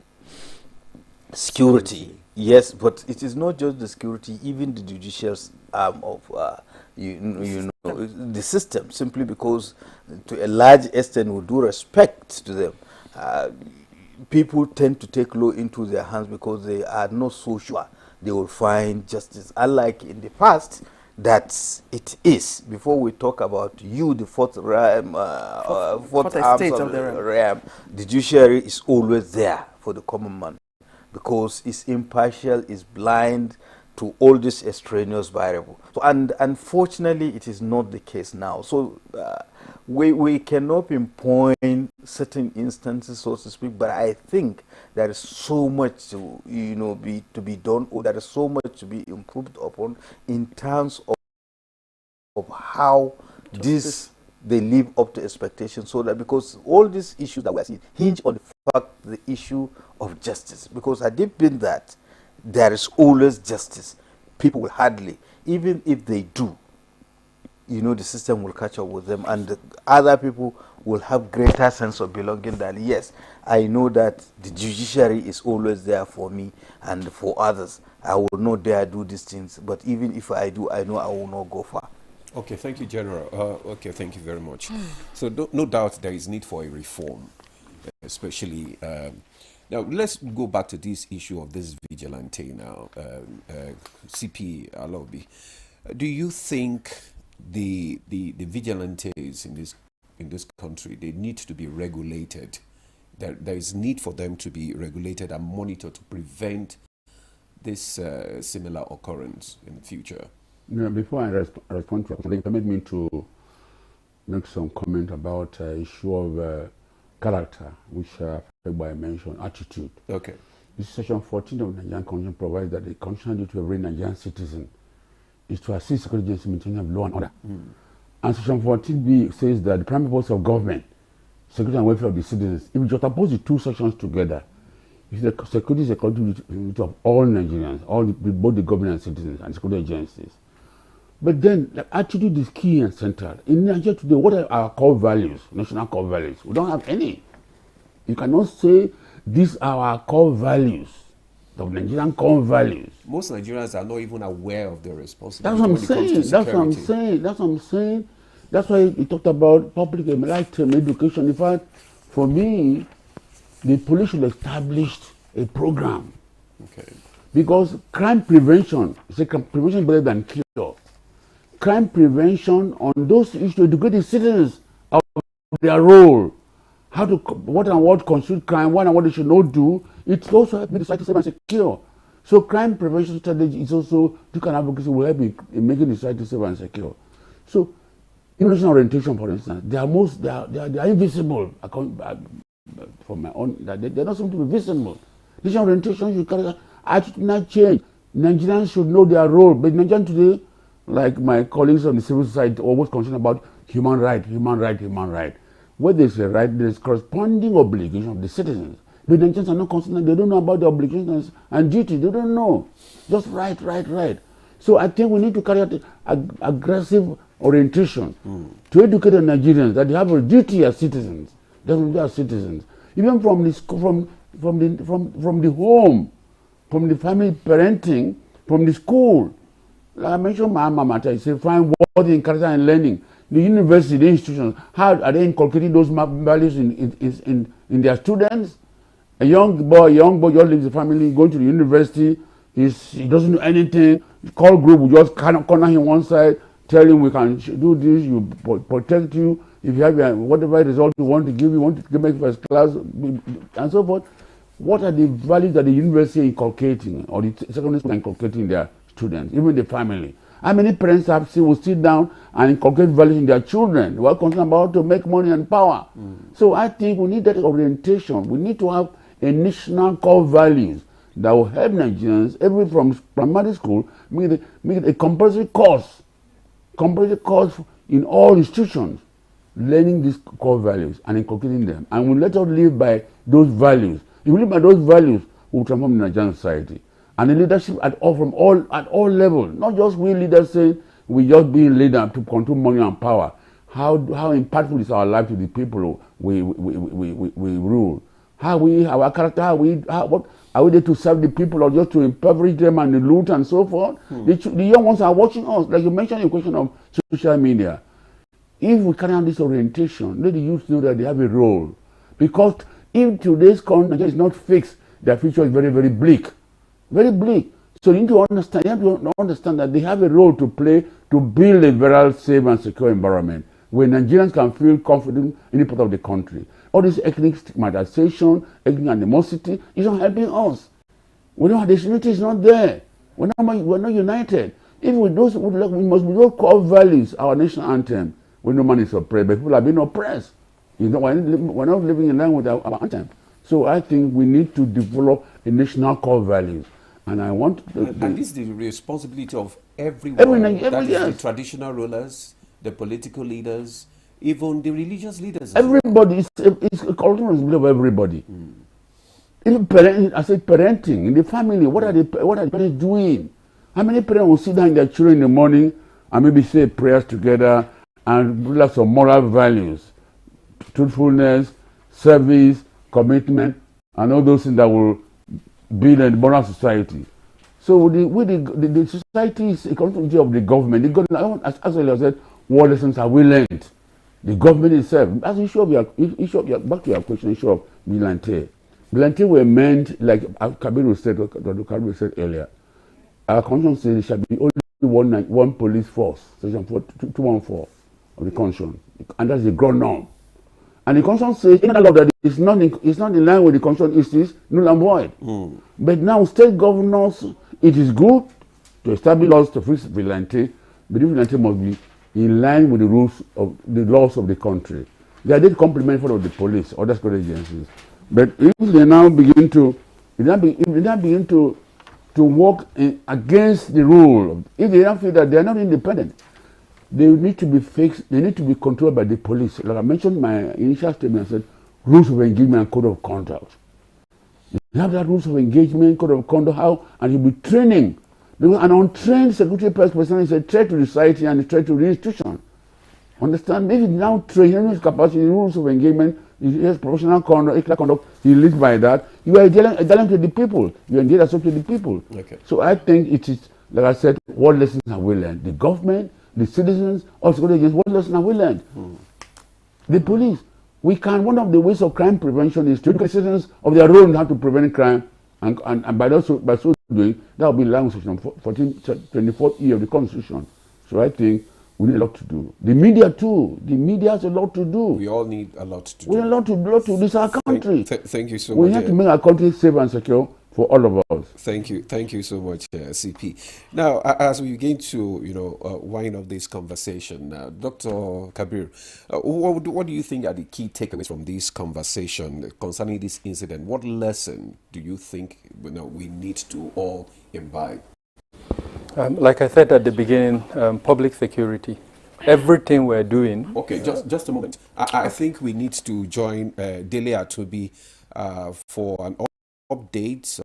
[SPEAKER 7] security. Yes, but it is not just the security, even the judicial arm of you know, the system, simply because to a large extent, with due respect to them, people tend to take law into their hands because they are not so sure they will find justice. Unlike in the past, that it is. Before we talk about you, the fourth arm of the realm, the judiciary is always there for the common man, because it's impartial, it's blind to all these extraneous variables. So, and unfortunately, it is not the case now. So we cannot pinpoint certain instances, so to speak, but I think there is so much to, you know, be done, or there is so much to be improved upon in terms of how they live up to expectations, so that, because all these issues that we are seeing hinge on the fact, the issue of justice, because had it been that there is always justice, people will hardly, even if they do, you know, the system will catch up with them, and the other people will have greater sense of belonging that, yes, I know that the judiciary is always there for me and for others. I will not dare do these things, but even if I do, I know I will not go far.
[SPEAKER 1] Okay, thank you, General. Okay, thank you very much. So no doubt there is need for a reform, especially... now, let's go back to this issue of this vigilante now, CP Alobi. Do you think the vigilantes in this country, they need to be regulated? There is need for them to be regulated and monitored to prevent this similar occurrence in the future?
[SPEAKER 6] Before I respond to it, permit me to make some comment about issue of character, which Fegbai mentioned, attitude.
[SPEAKER 1] Okay.
[SPEAKER 6] This section 14 of the Nigerian Constitution provides that the constitutional duty of every Nigerian citizen is to assist security agencies in maintaining of law and order. And section 14b says that the primary purpose of government, security and welfare of the citizens. If you just oppose the two sections together, if the security is a collective duty of all Nigerians, both the government and citizens and security agencies. But then the attitude is key and central. In Nigeria today, what are our core values, national core values? We don't have any. You cannot say these are our core values, the Nigerian core values.
[SPEAKER 1] Most Nigerians are not even aware of their responsibility.
[SPEAKER 6] That's what I'm saying. That's what I'm saying. That's what I'm saying. That's why we talked about public and lifetime education. In fact, for me, the police should establish a program.
[SPEAKER 1] Okay.
[SPEAKER 6] Because crime prevention, prevention is better than cure. Crime prevention on those issues to educate the citizens of their role, how to what and what constitute crime, what and what they should not do. It also helps make the society safe and secure. So crime prevention strategy is also an advocacy will help in making the society safe and secure. So immigration orientation, for instance, they are invisible. For my own, they're not something to be visible. This orientation should carry attitudinal change. Nigerians should know their role, but Nigerians today, like my colleagues on the civil society, always concerned about human right. Where there's a right, there's corresponding obligation of the citizens. But Nigerians are not concerned, they don't know about the obligations and duties, they don't know. Just right. So I think we need to carry out aggressive orientation to educate the Nigerians that they have a duty as citizens. They are citizens. Even from the home, from the family parenting, from the school. Like I mentioned my alma mater, I say find worthy in character and learning. The university, the institutions, how are they inculcating those values in their students? A young boy just leaves the family, going to the university, he doesn't know anything. The call group will just corner him one side, tell him we can do this, you protect you. If you have whatever result you want to give, you want to make first class, and so forth. What are the values that the university is inculcating, or the secondary school is inculcating their students, even the family? How many parents will sit down and inculcate values in their children? We're concerned about to make money and power. So I think we need that orientation. We need to have a national core values that will help Nigerians, from primary school, make it a compulsory course in all institutions, learning these core values and inculcating them. And we let us live by those values. If we live by those values, we will transform the Nigerian society. And the leadership at all levels, not just we leaders saying we just being leader to control money and power. How impactful is our life to the people we rule? Our character, what are we there to serve the people or just to impoverish them and the loot and so forth? The young ones are watching us, like you mentioned in the question of social media. If we carry on this orientation, let the youth know that they have a role. Because if today's country is not fixed, their future is very, very bleak. Very bleak. So you have to understand that they have a role to play to build a very safe and secure environment where Nigerians can feel confident in the part of the country. All this ethnic stigmatization, ethnic animosity is not helping us. We don't have the unity is not there. We're not united. If we must be those core values, our national anthem, when no man is oppressed, but people are being oppressed. We're not living in line with our anthem. So I think we need to develop a national core values. And I want
[SPEAKER 1] and this is the responsibility of everyone. That is the traditional rulers, the political leaders, even the religious leaders.
[SPEAKER 6] Everybody, it's a cultural responsibility of everybody. Even I said parenting in the family. What are the parents doing? How many parents will sit down with their children in the morning and maybe say prayers together and build some moral values, truthfulness, service, commitment, and all those things that will build a moral society. So the society is a continuity of the government. The government, as I said, what lessons have we learned? The government itself. As issue of back to your question, issue of vigilante. Vigilante were meant, like Kabiru said earlier. Our constitution says there shall be only one police force, section 214 of the constitution, and that's the ground norm. And the constitution says in law that it's not in line with the constitution is null and void. But now state governors it is good to establish laws to fix vigilante, but the vigilante must be in line with the rules of the laws of the country. They did complement for the police, other security agencies. But if they now begin to, work against the rule, if they don't feel that they are not independent, they need to be fixed. They need to be controlled by the police. Like I mentioned in my initial statement, I said rules of engagement and code of conduct. You have that rules of engagement, code of conduct, how, and you'll be training. Because an untrained security person is a threat to the society and a threat to the institution. Understand? If you now train his capacity, rules of engagement, his professional conduct, ethical conduct, he lives by that. You are dealing to the people. You engage yourself to the people. Okay. So I think it is, like I said, what lessons have we learned? The government, the citizens, all security agencies, what lessons have we learned? The police. One of the ways of crime prevention is to educate citizens of their role in how to prevent crime, and by so doing, that will be in line with Section 24E of the Constitution. So I think we need a lot to do. The media too. The media has a lot to do.
[SPEAKER 1] We all need a lot to do.
[SPEAKER 6] We need a lot to do. This is our country.
[SPEAKER 1] Thank you so
[SPEAKER 6] we
[SPEAKER 1] much.
[SPEAKER 6] We have to make our country safe and secure for all of us.
[SPEAKER 1] Thank you so much, CP. Now, as we begin to, wind up this conversation, Dr. Kabir, what do you think are the key takeaways from this conversation concerning this incident? What lesson do you think we need to all imbibe?
[SPEAKER 5] Like I said at the beginning, public security. Everything we're doing.
[SPEAKER 1] Okay, just a moment. I think we need to join Dele Atubi for an update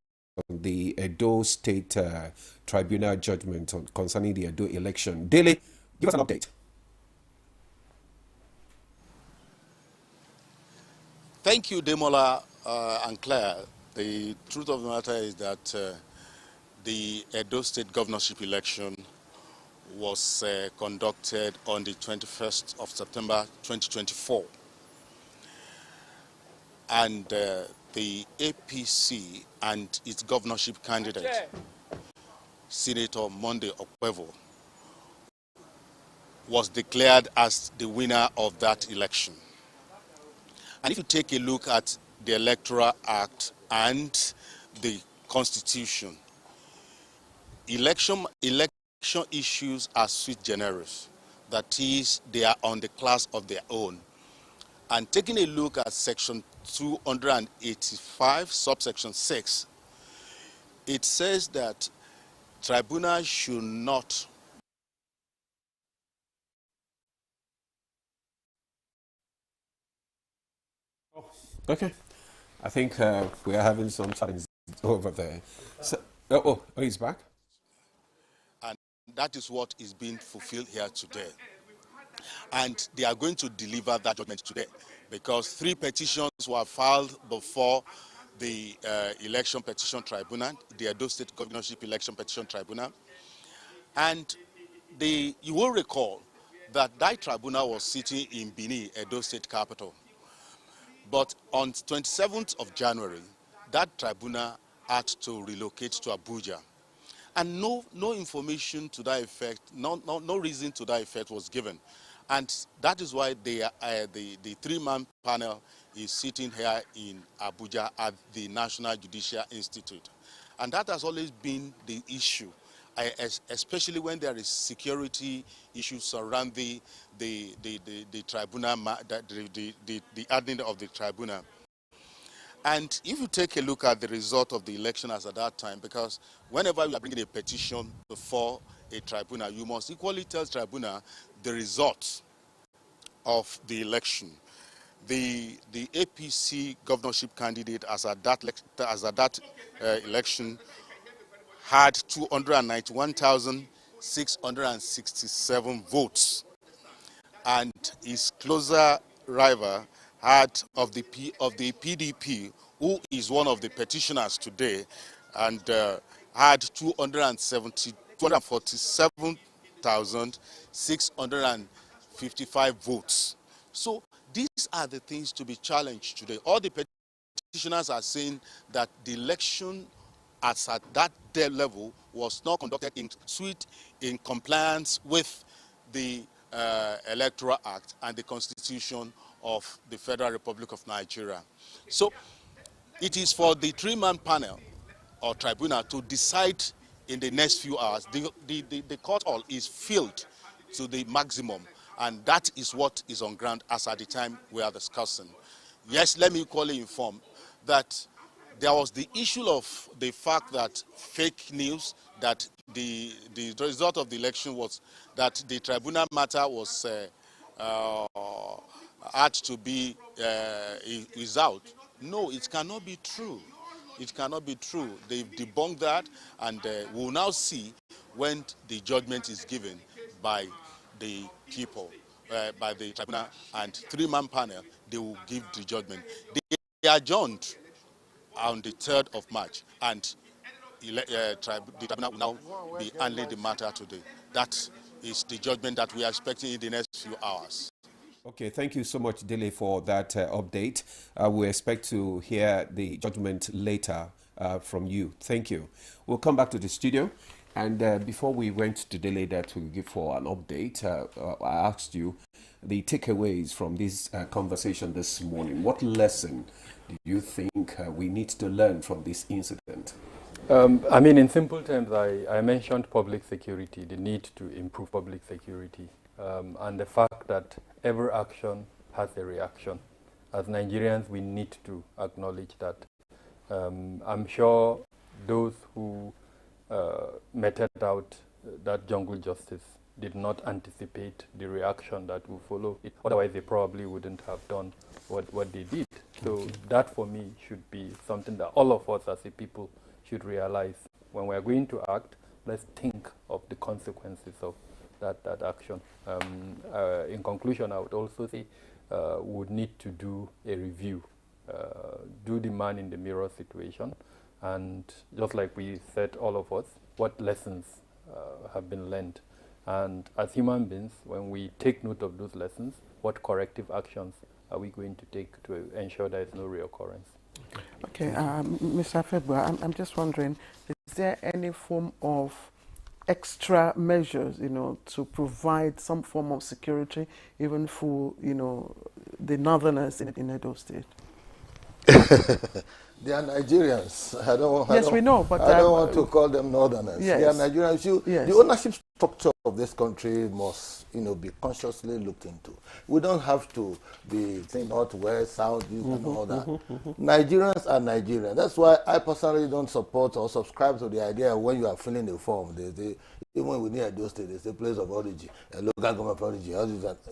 [SPEAKER 1] on the Edo State Tribunal judgment concerning the Edo election. Dele, give us an update.
[SPEAKER 10] Thank you, Demola and Claire. The truth of the matter is that the Edo State governorship election was conducted on the 21st of September 2024. And the APC and its governorship candidate, Senator Monday Okpevo, was declared as the winner of that election. And if you take a look at the Electoral Act and the Constitution, election issues are sui generis. That is, they are on the class of their own. And taking a look at Section 285, subsection 6, it says that tribunal should not
[SPEAKER 1] Okay. I think we are having some challenges over there. So, he's back.
[SPEAKER 10] And that is what is being fulfilled here today. And they are going to deliver that judgment today because 3 petitions were filed before the Election Petition Tribunal, the Edo State Governorship Election Petition Tribunal. And you will recall that tribunal was sitting in Bini, Edo State capital. But on 27th of January, that tribunal had to relocate to Abuja. And no information to that effect, no reason to that effect was given. And that is why the 3-man panel is sitting here in Abuja at the National Judicial Institute. And that has always been the issue, especially when there is security issues surrounding the tribunal, the admin of the tribunal. And if you take a look at the result of the election as at that time, because whenever you are bringing a petition before a tribunal, you must equally tell the tribunal the result of the election. The APC governorship candidate as at that election had 291,667 votes, and his closer rival had of the PDP, who is one of the petitioners today, and had 247,655 votes. So these are the things to be challenged today. All the petitioners are saying that the election as at that level was not conducted in compliance with the Electoral Act and the Constitution of the Federal Republic of Nigeria. So it is for the 3-man panel or tribunal to decide in the next few hours. The court hall is filled to the maximum, and that is what is on ground as at the time we are discussing. Yes, let me equally inform that there was the issue of the fact that fake news, that the result of the election was that the tribunal matter was had to be is out. No, it cannot be true. It cannot be true. They've debunked that, and we'll now see when the judgment is given by the people, by the tribunal and three-man panel. They will give the judgment. They adjourned on the 3rd of March, and the tribunal will now be handling the matter today. That is the judgment that we are expecting in the next few hours.
[SPEAKER 1] Okay, thank you so much, Dele, for that update. We expect to hear the judgment later from you. Thank you. We'll come back to the studio. And before we went to Dele that we give for an update, I asked you the takeaways from this conversation this morning. What lesson do you think we need to learn from this incident?
[SPEAKER 5] I mean, in simple terms, I mentioned public security, the need to improve public security, and the fact that every action has a reaction. As Nigerians, we need to acknowledge that. I'm sure those who meted out that jungle justice did not anticipate the reaction that will follow it. Otherwise, they probably wouldn't have done what they did. So that, for me, should be something that all of us as a people should realize. When we are going to act, let's think of the consequences of that action. In conclusion, I would also say we would need to do a review, do the man in the mirror situation, and just like we said, all of us, what lessons have been learned. And as human beings, when we take note of those lessons, what corrective actions are we going to take to ensure there is no reoccurrence?
[SPEAKER 2] Okay, Mr. Febua, I'm just wondering, is there any form of extra measures, to provide some form of security, even for, the northerners in Edo State?
[SPEAKER 4] They are Nigerians.
[SPEAKER 2] We know, but
[SPEAKER 4] I don't want to call them northerners.
[SPEAKER 2] Yes.
[SPEAKER 4] They are Nigerians. The ownership structure of this country must, be consciously looked into. We don't have to be north, west, south, and all that. Nigerians are Nigerians. That's why I personally don't support or subscribe to the idea when you are filling a form, even when we near those states, there's a place of origin, a local government origin,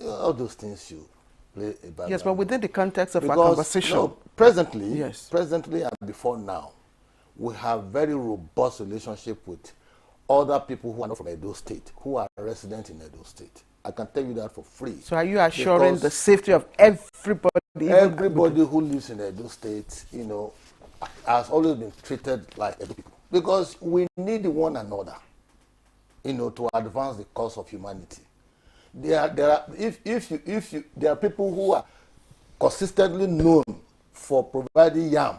[SPEAKER 4] all those things should play a bad
[SPEAKER 2] Yes, but within the context of
[SPEAKER 4] because,
[SPEAKER 2] our conversation.
[SPEAKER 4] No, presently and before now, we have very robust relationship with other people who are not from Edo State, who are resident in Edo State. I can tell you that for free.
[SPEAKER 2] So are you assuring the safety of everybody?
[SPEAKER 4] Everybody who lives in Edo State, has always been treated like Edo people. Because we need one another, to advance the cause of humanity. There are people who are consistently known for providing yam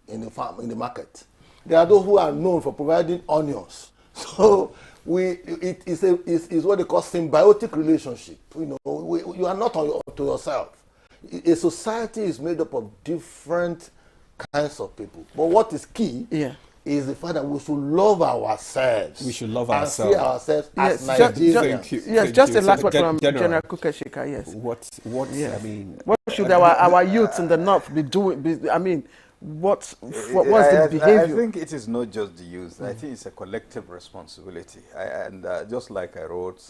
[SPEAKER 4] in the market. There are those who are known for providing onions. So it is what they call symbiotic relationship. You are not to yourself. A society is made up of different kinds of people. But what is key is the fact that we should love ourselves.
[SPEAKER 1] We should love
[SPEAKER 4] and
[SPEAKER 1] ourselves.
[SPEAKER 4] see ourselves as Nigerians.
[SPEAKER 2] Just a last word from General Kukashika, yes. What should our youth in the north be doing? What's the behavior?
[SPEAKER 7] I think it is not just the youth. I think it's a collective responsibility. Just like I wrote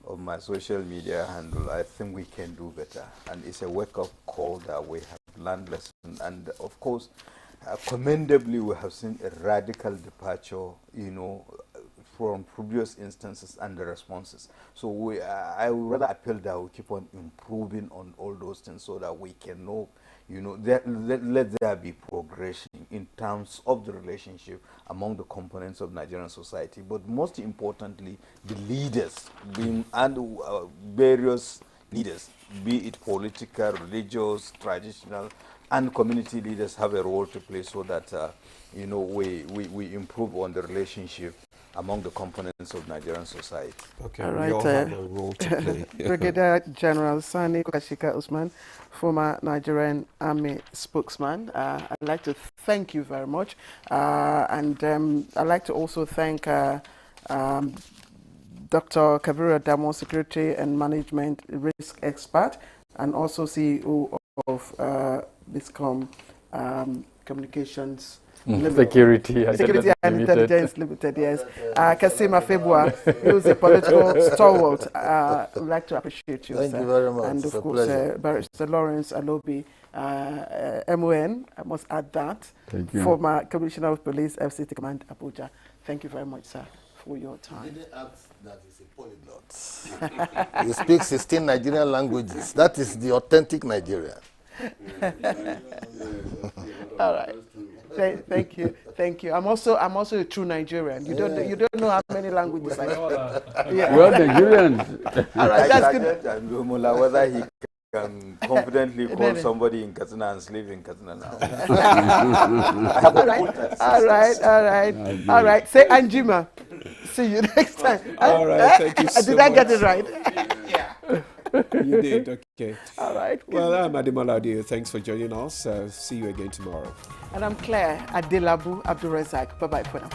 [SPEAKER 7] on my social media handle, I think we can do better. And it's a wake-up call that we have learned lessons. And of course, commendably, we have seen a radical departure, from previous instances and the responses. So I would rather appeal that we keep on improving on all those things so that we can know, let there be progression in terms of the relationship among the components of Nigerian society. But most importantly, the leaders, various leaders, be it political, religious, traditional, and community leaders have a role to play so that, we improve on the relationship among the components of Nigerian society.
[SPEAKER 1] Okay,
[SPEAKER 2] all right,
[SPEAKER 1] we all have a role to play.
[SPEAKER 2] Brigadier General Sani Kukashika Usman, former Nigerian Army spokesman. I'd like to thank you very much. And I'd like to also thank Dr. Kabiru Adamo, Security and Management Risk Expert, and also CEO of BISCOM Communications.
[SPEAKER 5] Security
[SPEAKER 2] and Intelligence Limited, yes. Kasima Febua, who's a political stalwart. I'd like to appreciate you,
[SPEAKER 4] Thank
[SPEAKER 2] sir.
[SPEAKER 4] you very much.
[SPEAKER 2] And
[SPEAKER 4] It's
[SPEAKER 2] of
[SPEAKER 4] a
[SPEAKER 2] course,
[SPEAKER 4] pleasure.
[SPEAKER 2] Barrister Lawrence Alobi, MON, I must add that.
[SPEAKER 6] Thank you.
[SPEAKER 2] Former Commissioner of Police, FCT Command, Abuja. Thank you very much, sir, for your time.
[SPEAKER 4] He didn't ask that he's a polyglot. He speaks 16 Nigerian languages. That is the authentic Nigerian.
[SPEAKER 2] All right. Thank you, thank you. I'm also a true Nigerian. You don't know how many languages I speak.
[SPEAKER 6] Yeah. We're Nigerians.
[SPEAKER 2] All right, that's good.
[SPEAKER 7] Whether he can confidently call somebody in Katsina and sleep in Katsina now.
[SPEAKER 2] All right. Say Anjima. See you next time.
[SPEAKER 1] All right, thank you so
[SPEAKER 2] Did I get
[SPEAKER 1] much.
[SPEAKER 2] it right?
[SPEAKER 1] Yeah. You did, okay.
[SPEAKER 2] All right.
[SPEAKER 1] Well, I'm Ademola Adio. Thanks for joining us. See you again tomorrow.
[SPEAKER 2] And I'm Claire Adelabu Abdulrazak. Bye-bye for now.